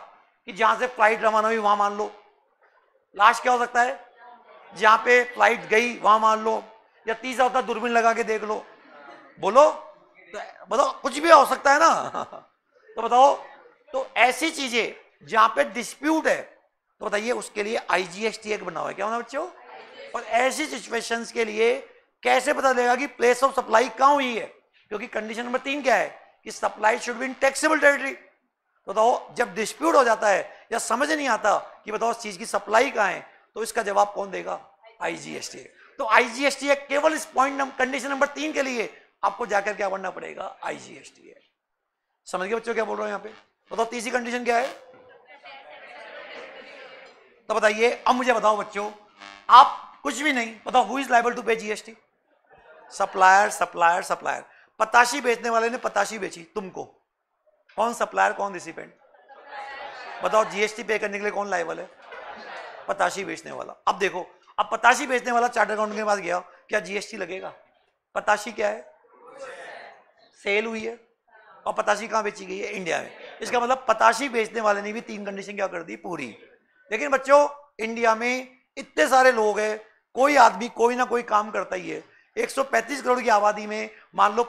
कि जहां से फ्लाइट रवाना हुई वहां मान लो, लास्ट क्या हो सकता है जहां पे फ्लाइट गई वहां मान लो, या तीसरा होता है दूरबीन लगा के देख लो। बोलो तो बताओ, कुछ भी हो सकता है ना तो बताओ, तो ऐसी चीजें जहां पे डिस्प्यूट है तो बताइए उसके लिए आईजीएसटी एक्ट बना हुआ है। क्या होना बच्चों, और ऐसी सिचुएशंस के लिए कैसे पता लगेगा कि प्लेस ऑफ सप्लाई कहां हुई है, क्योंकि कंडीशन नंबर 3 क्या है कि supply should be in taxable territory. तो बताओ जब डिस्प्यूट हो जाता है या समझ नहीं आता कि बताओ इस चीज की सप्लाई कहां है, तो इसका जवाब कौन देगा, आईजीएसटी। तो आईजीएसटी है केवल इस पॉइंट कंडीशन नंबर 3 के लिए आपको जाकर क्या पढ़ना पड़ेगा, आईजीएसटी है। समझ गए बच्चों क्या बोल रहा हूं यहां पे। बताओ तीसरी कंडीशन क्या है, तो बताइए। अब मुझे बताओ बच्चों, आप कुछ भी नहीं बताओ, who is liable to pay GST, supplier supplier supplier. पताशी बेचने वाले ने पताशी बेची तुमको, कौन सप्लायर कौन रिसिपेंट, बताओ जीएसटी पे करने के लिए कौन लायबल है, पताशी बेचने वाला। अब देखो, अब पताशी बेचने वाला चार्टर्ड अकाउंटेंट के पास गया क्या जीएसटी लगेगा? पताशी क्या है? सेल हुई है, और पताशी कहां बेची गई है? इंडिया में। इसका मतलब पताशी बेचने वाले ने भी 3 कंडीशन क्या कर दी? पूरी। लेकिन बच्चों इंडिया में इतने सारे लोग हैं, कोई आदमी कोई ना कोई काम करता ही है। 135 करोड़ की आबादी में मान लो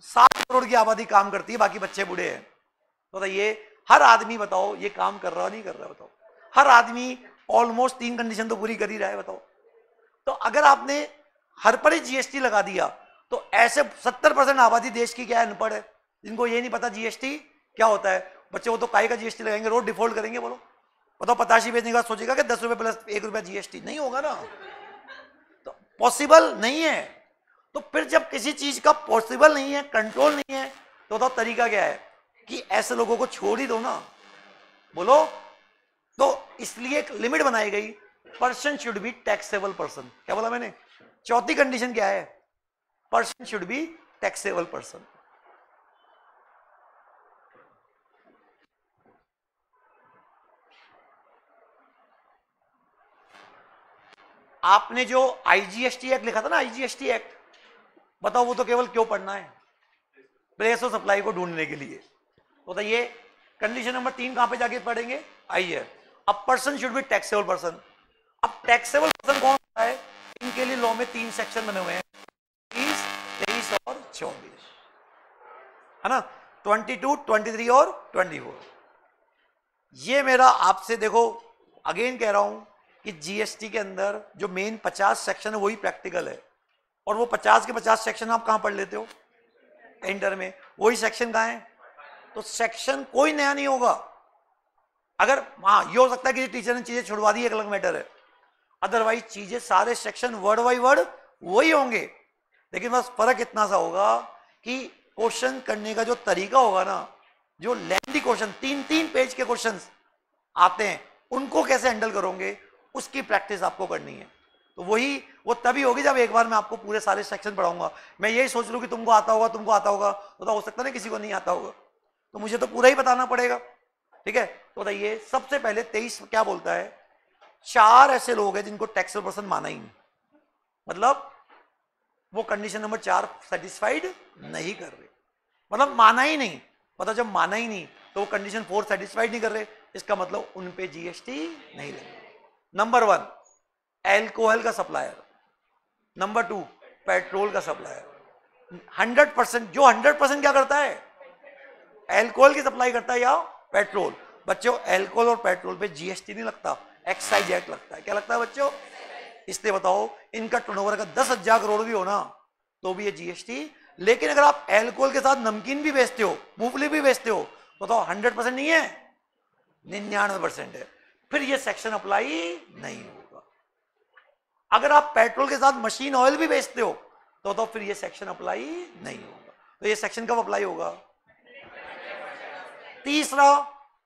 60 करोड़ की आबादी काम करती है, बाकी बच्चे बूढ़े हैं। तो बताइए हर आदमी बताओ ये काम कर रहा नहीं कर रहा? बताओ हर आदमी ऑलमोस्ट 3 कंडीशन तो पूरी कर ही रहा है। बताओ तो अगर आपने हर पर ही जीएसटी लगा दिया तो ऐसे 70% आबादी देश की क्या है? अनपढ़ है, जिनको ये नहीं पता जीएसटी क्या होता है। बच्चे वो तो काय का जीएसटी लगाएंगे, रोज डिफॉल्ट करेंगे। बोलो बताओ पताशी बेचने के बाद सोचेगा कि 10 रुपए प्लस 1 रुपया जीएसटी? नहीं होगा ना, तो पॉसिबल नहीं है। तो फिर जब किसी चीज का पॉसिबल नहीं है, कंट्रोल नहीं है, तो बताओ तरीका क्या है? कि ऐसे लोगों को छोड़ ही दो ना। बोलो तो इसलिए एक लिमिट बनाई गई, person should be taxable person. क्या बोला मैंने? चौथी कंडीशन क्या है? Person should be taxable person. आपने जो आईजीएसटी एक्ट लिखा था ना, आईजीएसटी एक्ट, बताओ वो तो केवल क्यों पढ़ना है? प्लेस ऑफ सप्लाई को ढूंढने के लिए। बताइए कंडीशन नंबर 3 कहां पे जाके पढ़ेंगे? आइए, अब person should be taxable person. अब टैक्सेबल पर्सन कौन होता है? इनके लिए लॉ में 3 सेक्शन बने हुए हैं, 30, 23 और 24, है ना? 22, 23 और 24। ये मेरा आपसे देखो अगेन कह रहा हूं कि जीएसटी के अंदर जो मेन 50 सेक्शन है वही प्रैक्टिकल है, और वो 50 के 50 सेक्शन आप कहां पढ़ लेते हो? इंटर में। वही सेक्शन कहां है? तो सेक्शन कोई नया नहीं होगा। अगर हाँ ये हो सकता है कि टीचर ने चीजें छुड़वा दी, एक अलग मैटर है, अदरवाइज चीजें सारे सेक्शन वर्ड बाई वर्ड वही होंगे। लेकिन बस फर्क इतना सा होगा कि क्वेश्चन करने का जो तरीका होगा ना, जो लेंथी क्वेश्चन 3-3 पेज के क्वेश्चन आते हैं उनको कैसे हैंडल करोगे, उसकी प्रैक्टिस आपको करनी है। तो वही वो तभी होगी जब एक बार मैं आपको पूरे सारे सेक्शन पढ़ाऊंगा। मैं यही सोच लूं कि तुमको आता होगा, तुमको आता होगा, तो हो सकता है ना किसी को नहीं आता होगा, तो मुझे तो पूरा ही बताना पड़ेगा। ठीक है, तो बताइए सबसे पहले 23 क्या बोलता है? 4 ऐसे लोग हैं जिनको टैक्सेबल पर्सन माना ही नहीं, मतलब वो कंडीशन नंबर 4 सेटिस्फाइड नहीं कर रहे, मतलब माना ही नहीं। मतलब जब माना ही नहीं तो वो कंडीशन 4 सेटिस्फाइड नहीं कर रहे, इसका मतलब उन पे जीएसटी नहीं लगेगा। नंबर 1 एल्कोहल का सप्लायर, नंबर 2 पेट्रोल का सप्लायर। 100% जो 100% क्या करता है? एल्कोहल की सप्लाई करता है या पेट्रोल। बच्चों एल्कोहल और पेट्रोल पे जीएसटी नहीं लगता, एक्साइज एक्ट लगता है। क्या लगता है बच्चों? इसलिए बताओ इनका टर्नओवर अगर 10,000 करोड़ भी हो ना तो भी ये जीएसटी। लेकिन अगर आप एल्कोहल के साथ नमकीन भी बेचते हो, मूंगफली भी बेचते हो, तो बताओ 100% नहीं है, 99% है, फिर ये सेक्शन अप्लाई नहीं होगा। अगर आप पेट्रोल के साथ मशीन ऑयल भी बेचते हो तो फिर ये सेक्शन अप्लाई नहीं होगा। तो ये सेक्शन कब अप्लाई होगा? तीसरा,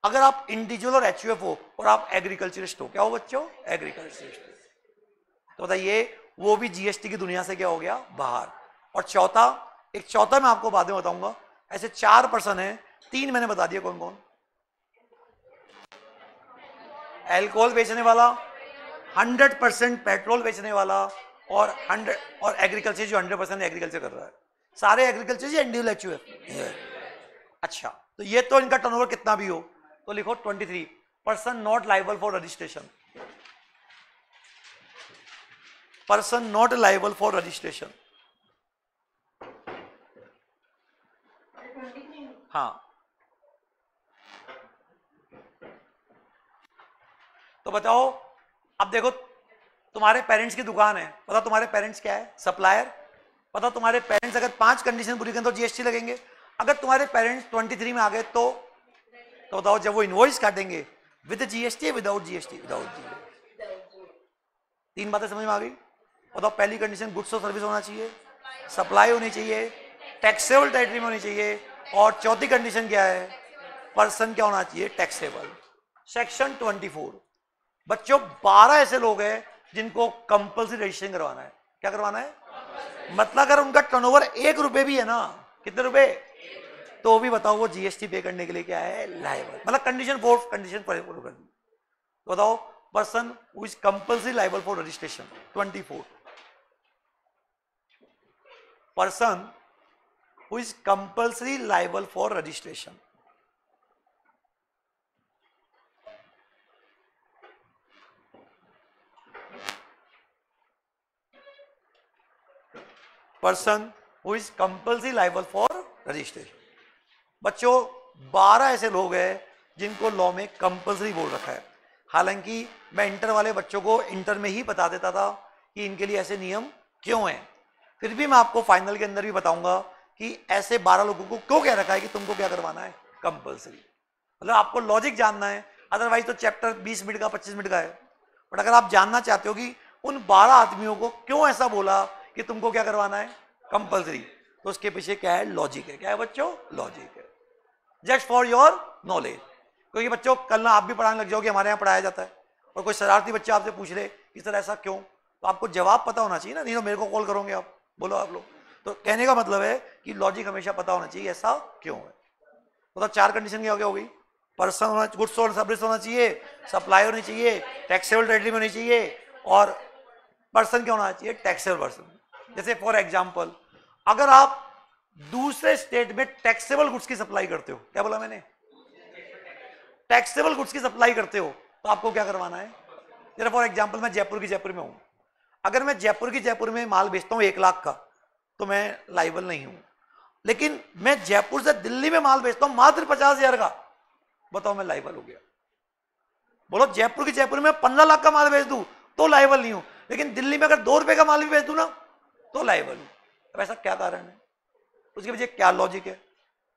अगर आप इंडिविजुअल और एचयूएफ हो और आप एग्रीकल्चरिस्ट हो, क्या हो बच्चों? एग्रीकल्चरिस्ट। तो बताइए वो भी जीएसटी की दुनिया से क्या हो गया? बाहर। और चौथा, एक चौथा मैं आपको बाद में बताऊंगा। ऐसे 4 पर्सन है, 3 मैंने बता दिया कौन कौन। एल्कोहल बेचने वाला, 100% पेट्रोल बेचने वाला, और 100 और एग्रीकल्चर जो 100% एग्रीकल्चर कर रहा है। सारे एग्रीकल्चर या इंडिविजुअल एचयूएफ? अच्छा, तो ये तो इनका टर्नओवर कितना भी हो तो लिखो 23 person not liable for registration. Person not liable for registration. हाँ, तो बताओ अब देखो तुम्हारे पेरेंट्स की दुकान है, पता तुम्हारे पेरेंट्स क्या है? सप्लायर। पता तुम्हारे पेरेंट्स अगर 5 कंडीशन पूरी करें तो जीएसटी लगेंगे। अगर तुम्हारे पेरेंट्स 23 में आ गए तो बताओ जब वो इनवॉइस काटेंगे with GST without GST? Without GST. 3 बातें समझ में आ गई? बताओ पहली कंडीशन गुड्स और सर्विस होना चाहिए, सप्लाई होनी चाहिए, टैक्सेबल टेरिटरी में होनी चाहिए, और चौथी कंडीशन क्या है? पर्सन क्या होना चाहिए? टैक्सेबल। सेक्शन 24 बच्चों 12 ऐसे लोग हैं जिनको कंपल्सरी रजिस्ट्रेशन करवाना है। क्या करवाना है? मतलब अगर उनका टर्नओवर 1 रुपए भी है ना, कितने रुपए, तो भी बताओ वो जीएसटी पे करने के लिए क्या है? लायबल। मतलब कंडीशन 4 कंडीशन फॉलो कर दी। तो बताओ person who is compulsory liable for registration 24। Person who is compulsory liable for registration. Person who is compulsory liable for registration. बच्चों 12 ऐसे लोग हैं जिनको लॉ में कंपल्सरी बोल रखा है। हालांकि मैं इंटर वाले बच्चों को इंटर में ही बता देता था कि इनके लिए ऐसे नियम क्यों हैं, फिर भी मैं आपको फाइनल के अंदर भी बताऊंगा कि ऐसे 12 लोगों को क्यों कह रखा है कि तुमको क्या करवाना है, कंपल्सरी। मतलब आपको लॉजिक जानना है, अदरवाइज तो चैप्टर 20 मिनट का 25 मिनट का है। बट अगर आप जानना चाहते हो कि उन 12 आदमियों को क्यों ऐसा बोला कि तुमको क्या करवाना है, कंपल्सरी, तो उसके पीछे क्या है, लॉजिक है। क्या है बच्चों, लॉजिक है। जस्ट फॉर योर नॉलेज, क्योंकि बच्चों कल ना आप भी पढ़ाने लग जाओगे, हमारे यहाँ पढ़ाया जाता है, और कोई शरारती बच्चा आपसे पूछ रहे कि सर ऐसा क्यों, तो आपको जवाब पता होना चाहिए ना, नहीं तो मेरे को कॉल करोगे आप, बोलो आप लोग। तो कहने का मतलब है कि लॉजिक हमेशा पता होना चाहिए ऐसा क्यों है। मतलब 4 कंडीशन क्या हो गई, पर्सन होना, गुड्स और सर्विस होना चाहिए, सप्लाई होनी चाहिए, टैक्सेबल टेरिटरी में होनी चाहिए, और पर्सन क्या होना चाहिए, टैक्सेबल पर्सन। जैसे फॉर एग्जाम्पल अगर आप दूसरे स्टेट में टैक्सेबल गुड्स की सप्लाई करते हो, क्या बोला मैंने, टैक्सेबल गुड्स की सप्लाई करते हो, तो आपको क्या करवाना है। जरा फॉर एग्जांपल मैं जयपुर में हूं, अगर मैं जयपुर में माल बेचता हूं 1 लाख का, तो मैं लाइबल नहीं हूं। लेकिन मैं जयपुर से दिल्ली में माल बेचता हूं मात्र 50,000 का, बताओ मैं लाइबल हो गया। बोलो जयपुर में 15 लाख का माल बेच दूं तो लाइबल नहीं हूं, लेकिन दिल्ली में अगर 2 रुपए का माल भी बेच दूं ना तो लाइबल हूं। तो ऐसा क्या कारण है, उसके पीछे क्या लॉजिक है।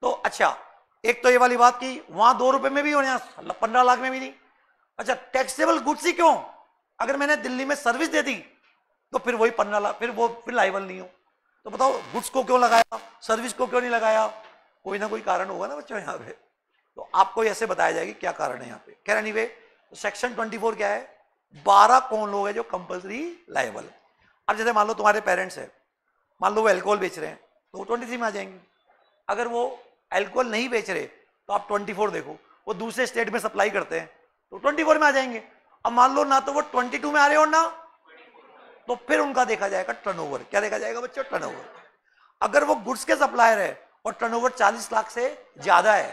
तो अच्छा, एक तो ये वाली बात कि वहां 2 रुपए में भी और यहां 15 लाख में भी नहीं। अच्छा, टैक्सेबल गुड्स ही क्यों, अगर मैंने दिल्ली में सर्विस दे दी तो फिर वही 15 लाख, फिर लाइबल नहीं हो। तो बताओ गुड्स को क्यों लगाया, सर्विस को क्यों नहीं लगाया, कोई ना कोई कारण होगा ना बच्चों यहाँ पे। तो आपको ऐसे बताया जाएगा क्या कारण है यहाँ पे। खैर एनीवे, तो सेक्शन 24 क्या है, 12 कौन लोग हैं जो कंपल्सरी लाइबल। अब जैसे मान लो तुम्हारे पेरेंट्स है, मान लो वो अल्कोहल बेच रहे हैं तो वो 23 में आ जाएंगे। अगर वो अल्कोहल नहीं बेच रहे तो आप 24 देखो, वो दूसरे स्टेट में सप्लाई करते हैं तो 24 में आ जाएंगे। अब मान लो ना तो वो 22 में आ रहे हो ना, तो फिर उनका देखा जाएगा टर्नओवर। क्या देखा जाएगा बच्चों, टर्नओवर। अगर वो गुड्स के सप्लायर है और टर्नओवर 40 लाख से ज्यादा है,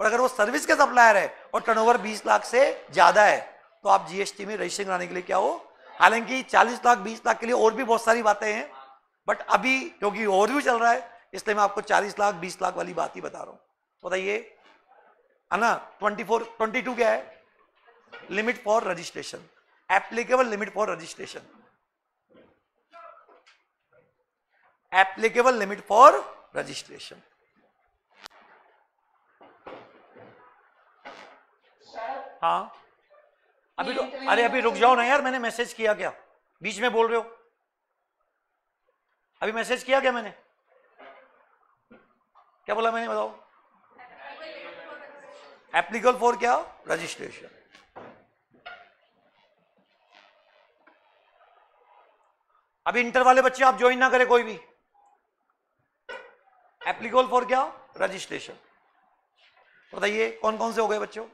और अगर वो सर्विस के सप्लायर है और टर्नओवर 20 लाख से ज्यादा है, तो आप जीएसटी में रजिस्ट्रेशन कराने के लिए क्या हो। हालांकि 40 लाख 20 लाख के लिए और भी बहुत सारी बातें हैं, बट अभी क्योंकि ओवरव्यू चल रहा है इसलिए मैं आपको 40 लाख 20 लाख वाली बात ही बता रहा हूं। बताइए है ना। 22 क्या है, limit for registration, applicable limit for registration, applicable limit for registration. हाँ अरे अभी रुक जाओ ना यार, मैंने मैसेज किया क्या, बीच में बोल रहे हो, अभी मैसेज किया क्या मैंने, क्या बोला मैंने, बताओ। एप्लीकेबल फॉर क्या, रजिस्ट्रेशन। अभी इंटर वाले बच्चे आप ज्वाइन ना करें कोई भी, एप्लीकेबल फॉर क्या, रजिस्ट्रेशन। बताइए कौन कौन से हो गए बच्चों।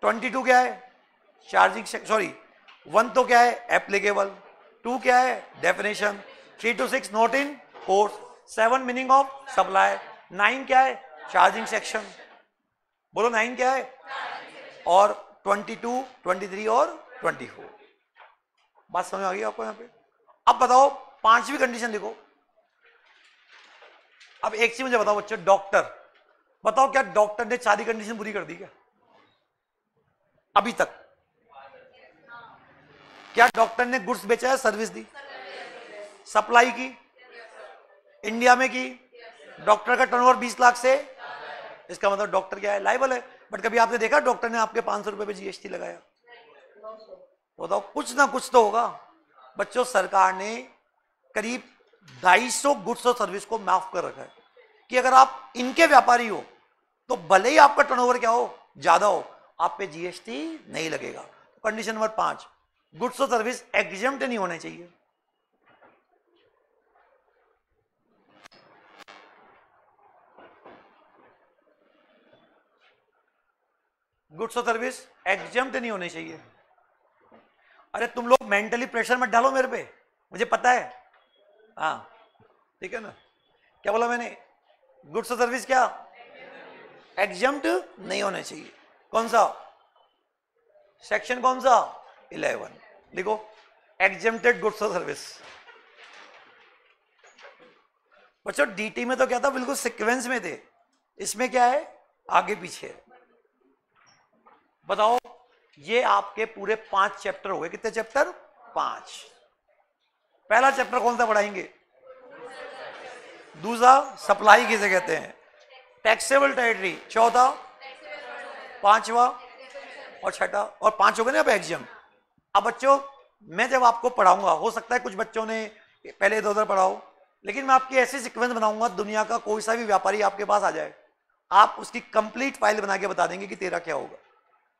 22 क्या है, चार्जिंग, सॉरी 1 तो क्या है, एप्लीकेबल, 2 क्या है, definition, 3 to 6 not in course, 7 meaning of supply, 9 क्या है, चार्जिंग सेक्शन, बोलो 9 क्या है, और 22, 23 और 24। बात समझ आ गई आपको यहाँ पे। अब बताओ 5वीं कंडीशन लिखो। अब एक चीज मुझे बताओ बच्चों, डॉक्टर, बताओ क्या डॉक्टर ने सारी कंडीशन पूरी कर दी क्या अभी तक। क्या डॉक्टर ने गुड्स बेचा है, सर्विस दी, सप्लाई की, इंडिया में की, डॉक्टर का टर्नओवर 20 लाख से, इसका मतलब डॉक्टर क्या है, लायबल है। बट कभी आपने देखा डॉक्टर ने आपके 500 रुपए पे जीएसटी लगाया, बताओ कुछ ना कुछ तो होगा। बच्चों सरकार ने करीब 250 गुड्स और सर्विस को माफ कर रखा है कि अगर आप इनके व्यापारी हो तो भले ही आपका टर्नओवर क्या हो, ज्यादा हो, आप पे जीएसटी नहीं लगेगा। कंडीशन नंबर 5, गुड्स और सर्विस एग्जेम्प्ट नहीं होने चाहिए। गुड्स और सर्विस एग्जेम्प्ट नहीं होने चाहिए। अरे तुम लोग मेंटली प्रेशर मत डालो मेरे पे, मुझे पता है। हाँ ठीक है ना? क्या बोला मैंने? गुड्स और सर्विस क्या एग्जम्प्ट नहीं होने चाहिए। कौन सा सेक्शन, कौन सा 11 लिखो, एग्जम्प्टेड गुड्स और सर्विस। बच्चों डीटी में तो क्या था, बिल्कुल सीक्वेंस में थे, इसमें क्या है आगे पीछे। बताओ ये आपके पूरे 5 चैप्टर हो गए। कितने चैप्टर? 5। पहला चैप्टर कौन सा पढ़ाएंगे? दूसरा सप्लाई किसे कहते हैं, टैक्सेबल टेरिटरी। चौथा, पांचवा और छठा, और 5 हो गए ना अब एग्जाम। अब बच्चों मैं जब आपको पढ़ाऊंगा, हो सकता है कुछ बच्चों ने पहले इधर पढ़ाओ, लेकिन मैं आपकी ऐसी सीक्वेंस बनाऊंगा, दुनिया का कोई सा भी व्यापारी आपके पास आ जाए, आप उसकी कंप्लीट फाइल बना के बता देंगे कि तेरा क्या होगा।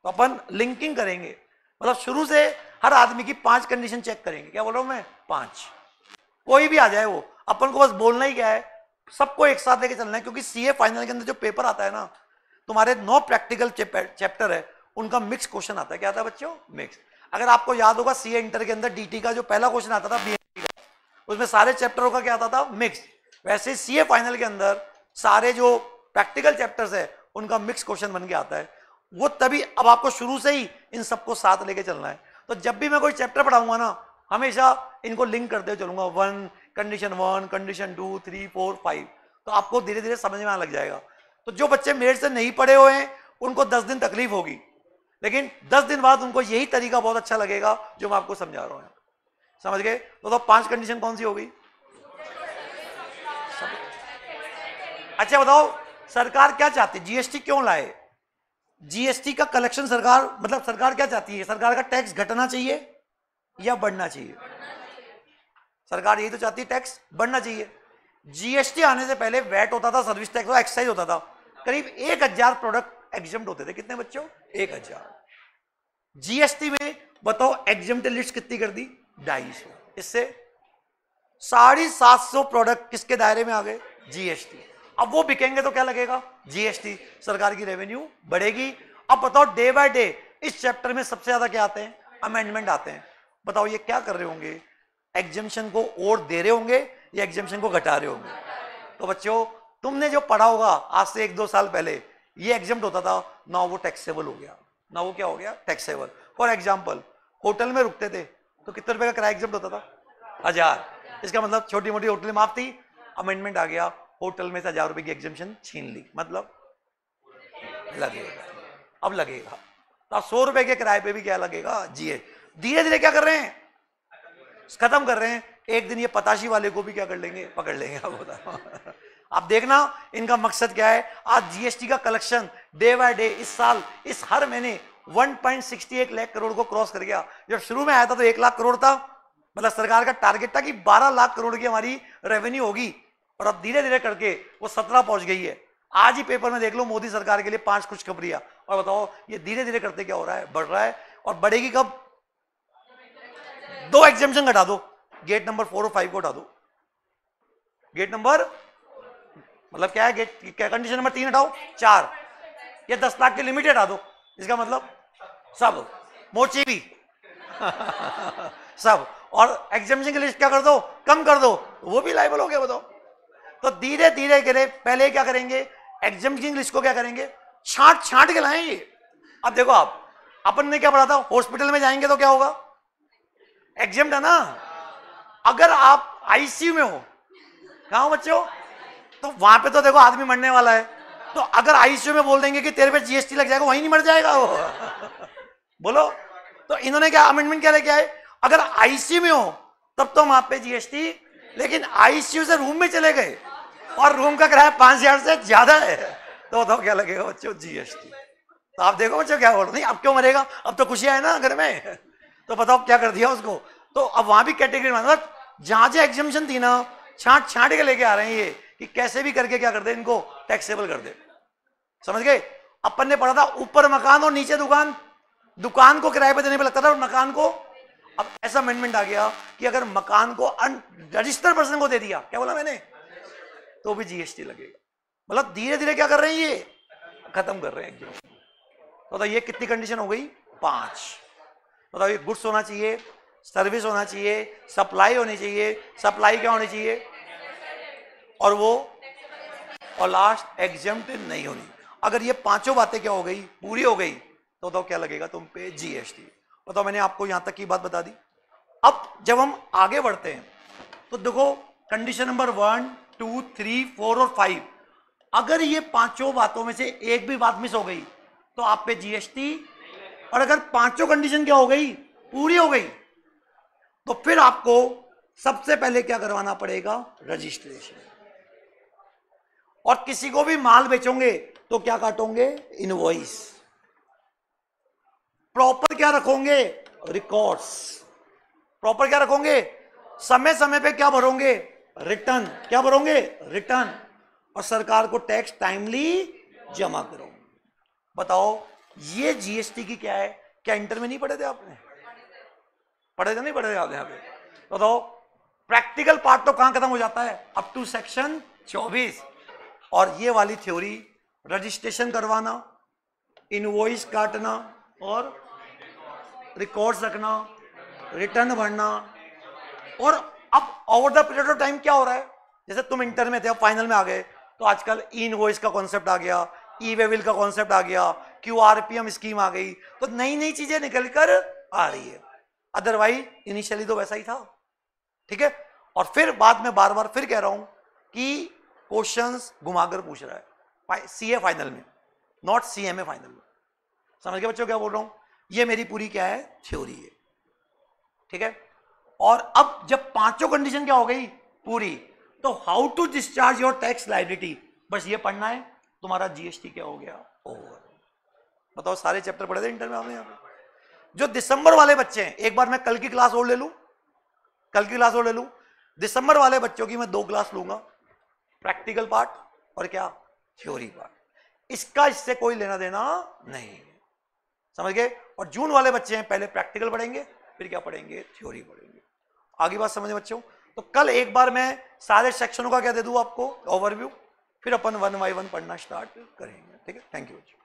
तो अपन लिंकिंग करेंगे, मतलब शुरू से हर आदमी की 5 कंडीशन चेक करेंगे। क्या बोल रहा हूं मैं? 5। कोई भी आ जाए वो, अपन को बस बोलना ही क्या है, सबको एक साथ लेके चलना है। क्योंकि सीए फाइनल के अंदर जो पेपर आता है ना, तुम्हारे 9 प्रैक्टिकल चैप्टर है, उनका मिक्स क्वेश्चन आता है। क्या आता है बच्चों? मिक्स। अगर आपको याद होगा सीए इंटर के अंदर डीटी का जो पहला क्वेश्चन आता था बीएमटी का, उसमें सारे चैप्टरों का क्या आता था? मिक्स। वैसे सीए फाइनल के अंदर सारे जो प्रैक्टिकल चैप्टर्स है उनका मिक्स क्वेश्चन बन के आता है। वो तभी, अब आपको शुरू से ही इन सबको साथ लेके चलना है। तो जब भी मैं कोई चैप्टर पढ़ाऊंगा ना, हमेशा इनको लिंक करते चलूंगा, 1 कंडीशन 1 कंडीशन 2 3 4 5, तो आपको धीरे धीरे समझ में आने लग जाएगा। तो जो बच्चे मेरे से नहीं पढ़े हुए हैं उनको 10 दिन तकलीफ होगी, लेकिन 10 दिन बाद उनको यही तरीका बहुत अच्छा लगेगा जो मैं आपको समझा रहा हूं। समझ गए? तो 5 कंडीशन कौन सी होगी? अच्छा बताओ, सरकार क्या चाहती है? जीएसटी क्यों लाए? जीएसटी का कलेक्शन सरकार, मतलब सरकार क्या चाहती है? सरकार का टैक्स घटना चाहिए या बढ़ना चाहिए? सरकार यही तो चाहती है, टैक्स बढ़ना चाहिए। जीएसटी आने से पहले वैट होता था, सर्विस टैक्स, एक्साइज होता था। करीब 1000 प्रोडक्ट एग्जम्प्ट होते थे। कितने बच्चों? 1000। जीएसटी में बताओ एग्जम्प्ट लिस्ट कितनी कर दी? 250। इससे 750 प्रोडक्ट किसके दायरे में आ गए? जीएसटी। अब वो बिकेंगे तो क्या लगेगा? जीएसटी। सरकार की रेवेन्यू बढ़ेगी। अब बताओ डे बाय डे इस चैप्टर में सबसे ज्यादा क्या आते हैं? अमेंडमेंट आते हैं। बताओ ये क्या कर रहे होंगे? एग्जम्पशन को और दे रहे होंगे या एग्जम्पशन को घटा रहे होंगे? तो बच्चों तुमने जो पढ़ा होगा आज से 1-2 साल पहले, ये एग्जम्प्ट होता था, ना वो टैक्सेबल हो गया, ना वो क्या हो गया? टैक्सेबल। फॉर एग्जाम्पल, होटल में रुकते थे तो कितने रुपए का किराया एग्जम्प्ट होता था? 1000। इसका मतलब छोटी मोटी होटल माफ थी, अमेंडमेंट आ गया, होटल में से 1000 रुपए की एग्जम्पशन छीन ली। मतलब लगेगा, अब लगेगा। तो 100 रुपए के किराए पे भी क्या लगेगा? जीएसटी। धीरे धीरे क्या कर रहे हैं? खत्म कर रहे हैं। एक दिन ये पताशी वाले को भी क्या कर लेंगे? पकड़ लेंगे। अब बताओ आप देखना इनका मकसद क्या है। आज जीएसटी का कलेक्शन डे बाय डे, इस साल, इस हर महीने 1.61 लाख करोड़ को क्रॉस कर गया। जब शुरू में आया था तो 1 लाख करोड़ था, मतलब सरकार का टारगेट था कि 12 लाख करोड़ की हमारी रेवेन्यू होगी, और अब धीरे धीरे करके वो 17 पहुंच गई है। आज ही पेपर में देख लो मोदी सरकार के लिए 5 खुशखबरियां, और बताओ ये धीरे धीरे करते क्या हो रहा है? बढ़ रहा है। और बढ़ेगी कब? 2 एग्जम्पशन घटा दो, गेट नंबर 4 और 5 को हटा दो। गेट नंबर मतलब क्या है? गेट क्या? कंडीशन नंबर 3 हटाओ, 4 या 10 लाख की लिमिट हटा दो। इसका मतलब सब मोची भी सब, और एग्जामिनेशन की लिस्ट क्या कर दो? कम कर दो, वो भी लायबल हो गया। बताओ। तो धीरे धीरे करे पहले क्या करेंगे? एग्जामिनेशन लिस्ट को क्या करेंगे? छांट छांट के लाएंगे। अब देखो आप, अपन ने क्या पढ़ा था? हॉस्पिटल में जाएंगे तो क्या होगा? एग्जाम्ड है ना। अगर आप आईसीयू में हो, कहां हो बच्चों? तो वहां पे तो देखो आदमी मरने वाला है, तो अगर आईसीयू में बोल देंगे कि तेरे पे जीएसटी लग जाएगा, वहीं नहीं मर जाएगा वो बोलो। तो इन्होंने क्या अमेंडमेंट क्या लेके आए? अगर आईसीयू में हो तब तो वहां पे जीएसटी, लेकिन आईसीयू से रूम में चले गए और रूम का किराया 5000 से ज्यादा है, तो क्या लगेगा बच्चों? जीएसटी। तो आप देखो बच्चों क्या बोल रहे, नहीं अब क्यों मरेगा? अब तो खुशियां है ना घर में। तो बताओ क्या कर दिया उसको? तो अब वहां भी कैटेगरी, मतलब जहां जहां एग्जामिनेशन थी ना, छांट छांट के लेके आ रहे हैं ये, कि कैसे भी करके क्या कर दे, इनको टैक्सेबल कर दे। समझ गए? अपन ने पढ़ा था ऊपर मकान और नीचे दुकान, दुकान को किराए पे देने पे लगता था और मकान को। अब ऐसा अमेंडमेंट आ गया कि अगर मकान को रजिस्टर्ड पर्सन को दे दिया, क्या बोला मैंने, तो भी जीएसटी लगेगा। मतलब धीरे धीरे क्या कर रहे हैं, ये खत्म कर रहे हैं। तो ये कितनी कंडीशन हो गई? 5। बताओ ये गुड्स होना चाहिए, सर्विस होना चाहिए, सप्लाई होनी चाहिए। सप्लाई क्या होनी चाहिए? और वो और लास्ट एग्जेम्प्ट नहीं होनी। अगर ये पांचों बातें क्या हो गई, पूरी हो गई, तो क्या लगेगा तुम पे, जीएसटी। बताओ, मैंने आपको यहां तक की बात बता दी। अब जब हम आगे बढ़ते हैं तो देखो कंडीशन नंबर 1, 2, 3, 4 और 5, अगर ये पांचों बातों में से एक भी बात मिस हो गई तो आप पे जीएसटी, और अगर पांचों कंडीशन क्या हो गई, पूरी हो गई, तो फिर आपको सबसे पहले क्या करवाना पड़ेगा, रजिस्ट्रेशन। और किसी को भी माल बेचोगे तो क्या काटोगे, इनवॉइस। प्रॉपर क्या रखोगे, रिकॉर्ड्स। प्रॉपर क्या रखोगे, समय समय पे क्या भरोगे, रिटर्न। क्या भरोगे, रिटर्न। और सरकार को टैक्स टाइमली जमा करोगे। बताओ ये जीएसटी की क्या है, क्या इंटर में नहीं पढ़े थे आपने, पढ़े थे नहीं पढ़े थे आप यहाँ पे। बताओ प्रैक्टिकल पार्ट तो कहां खत्म हो जाता है, अप टू सेक्शन 24। और ये वाली थ्योरी, रजिस्ट्रेशन करवाना, इनवॉइस काटना और रिकॉर्ड्स रखना, रिटर्न भरना। और अब over the period of time क्या हो रहा है, जैसे तुम इंटर में थे, अब फाइनल में आ गए, तो आजकल ई इनवॉइस का कॉन्सेप्ट आ गया, ई वेविल का कॉन्सेप्ट आ गया, क्यूआरपीएम स्कीम आ गई, तो नई नई चीजें निकल कर आ रही है। अदरवाइज इनिशियली तो वैसा ही था, ठीक है। और फिर बाद में बार बार फिर कह रहा हूं कि क्वेश्चंस घुमाकर पूछ रहा है सीए फाइनल में, नॉट सीएमए फाइनल में। समझ गए बच्चों क्या बोल रहा हूं, ये मेरी पूरी क्या है, थ्योरी है, ठीक है। और अब जब पांचों कंडीशन क्या हो गई, पूरी, तो how to discharge your tax liability, बस ये पढ़ना है, तुम्हारा जीएसटी क्या हो गया, ओवर। बताओ सारे चैप्टर पढ़े थे इंटर में आपने यहाँ पे। जो दिसंबर वाले बच्चे हैं, एक बार मैं कल की क्लास और ले लूं, कल की क्लास और ले लूं, दिसंबर वाले बच्चों की मैं 2 क्लास लूंगा, प्रैक्टिकल पार्ट और क्या, थ्योरी पार्ट। इसका इससे कोई लेना देना नहीं है, समझ गए। और जून वाले बच्चे हैं, पहले प्रैक्टिकल पढ़ेंगे, फिर क्या पढ़ेंगे, थ्योरी पढ़ेंगे। आगे बात समझे बच्चों। तो कल एक बार मैं सारे सेक्शनों का क्या दे दूं आपको, ओवरव्यू, फिर अपन 1 बाय 1 पढ़ना स्टार्ट करेंगे, ठीक है। थैंक यू बच्चों।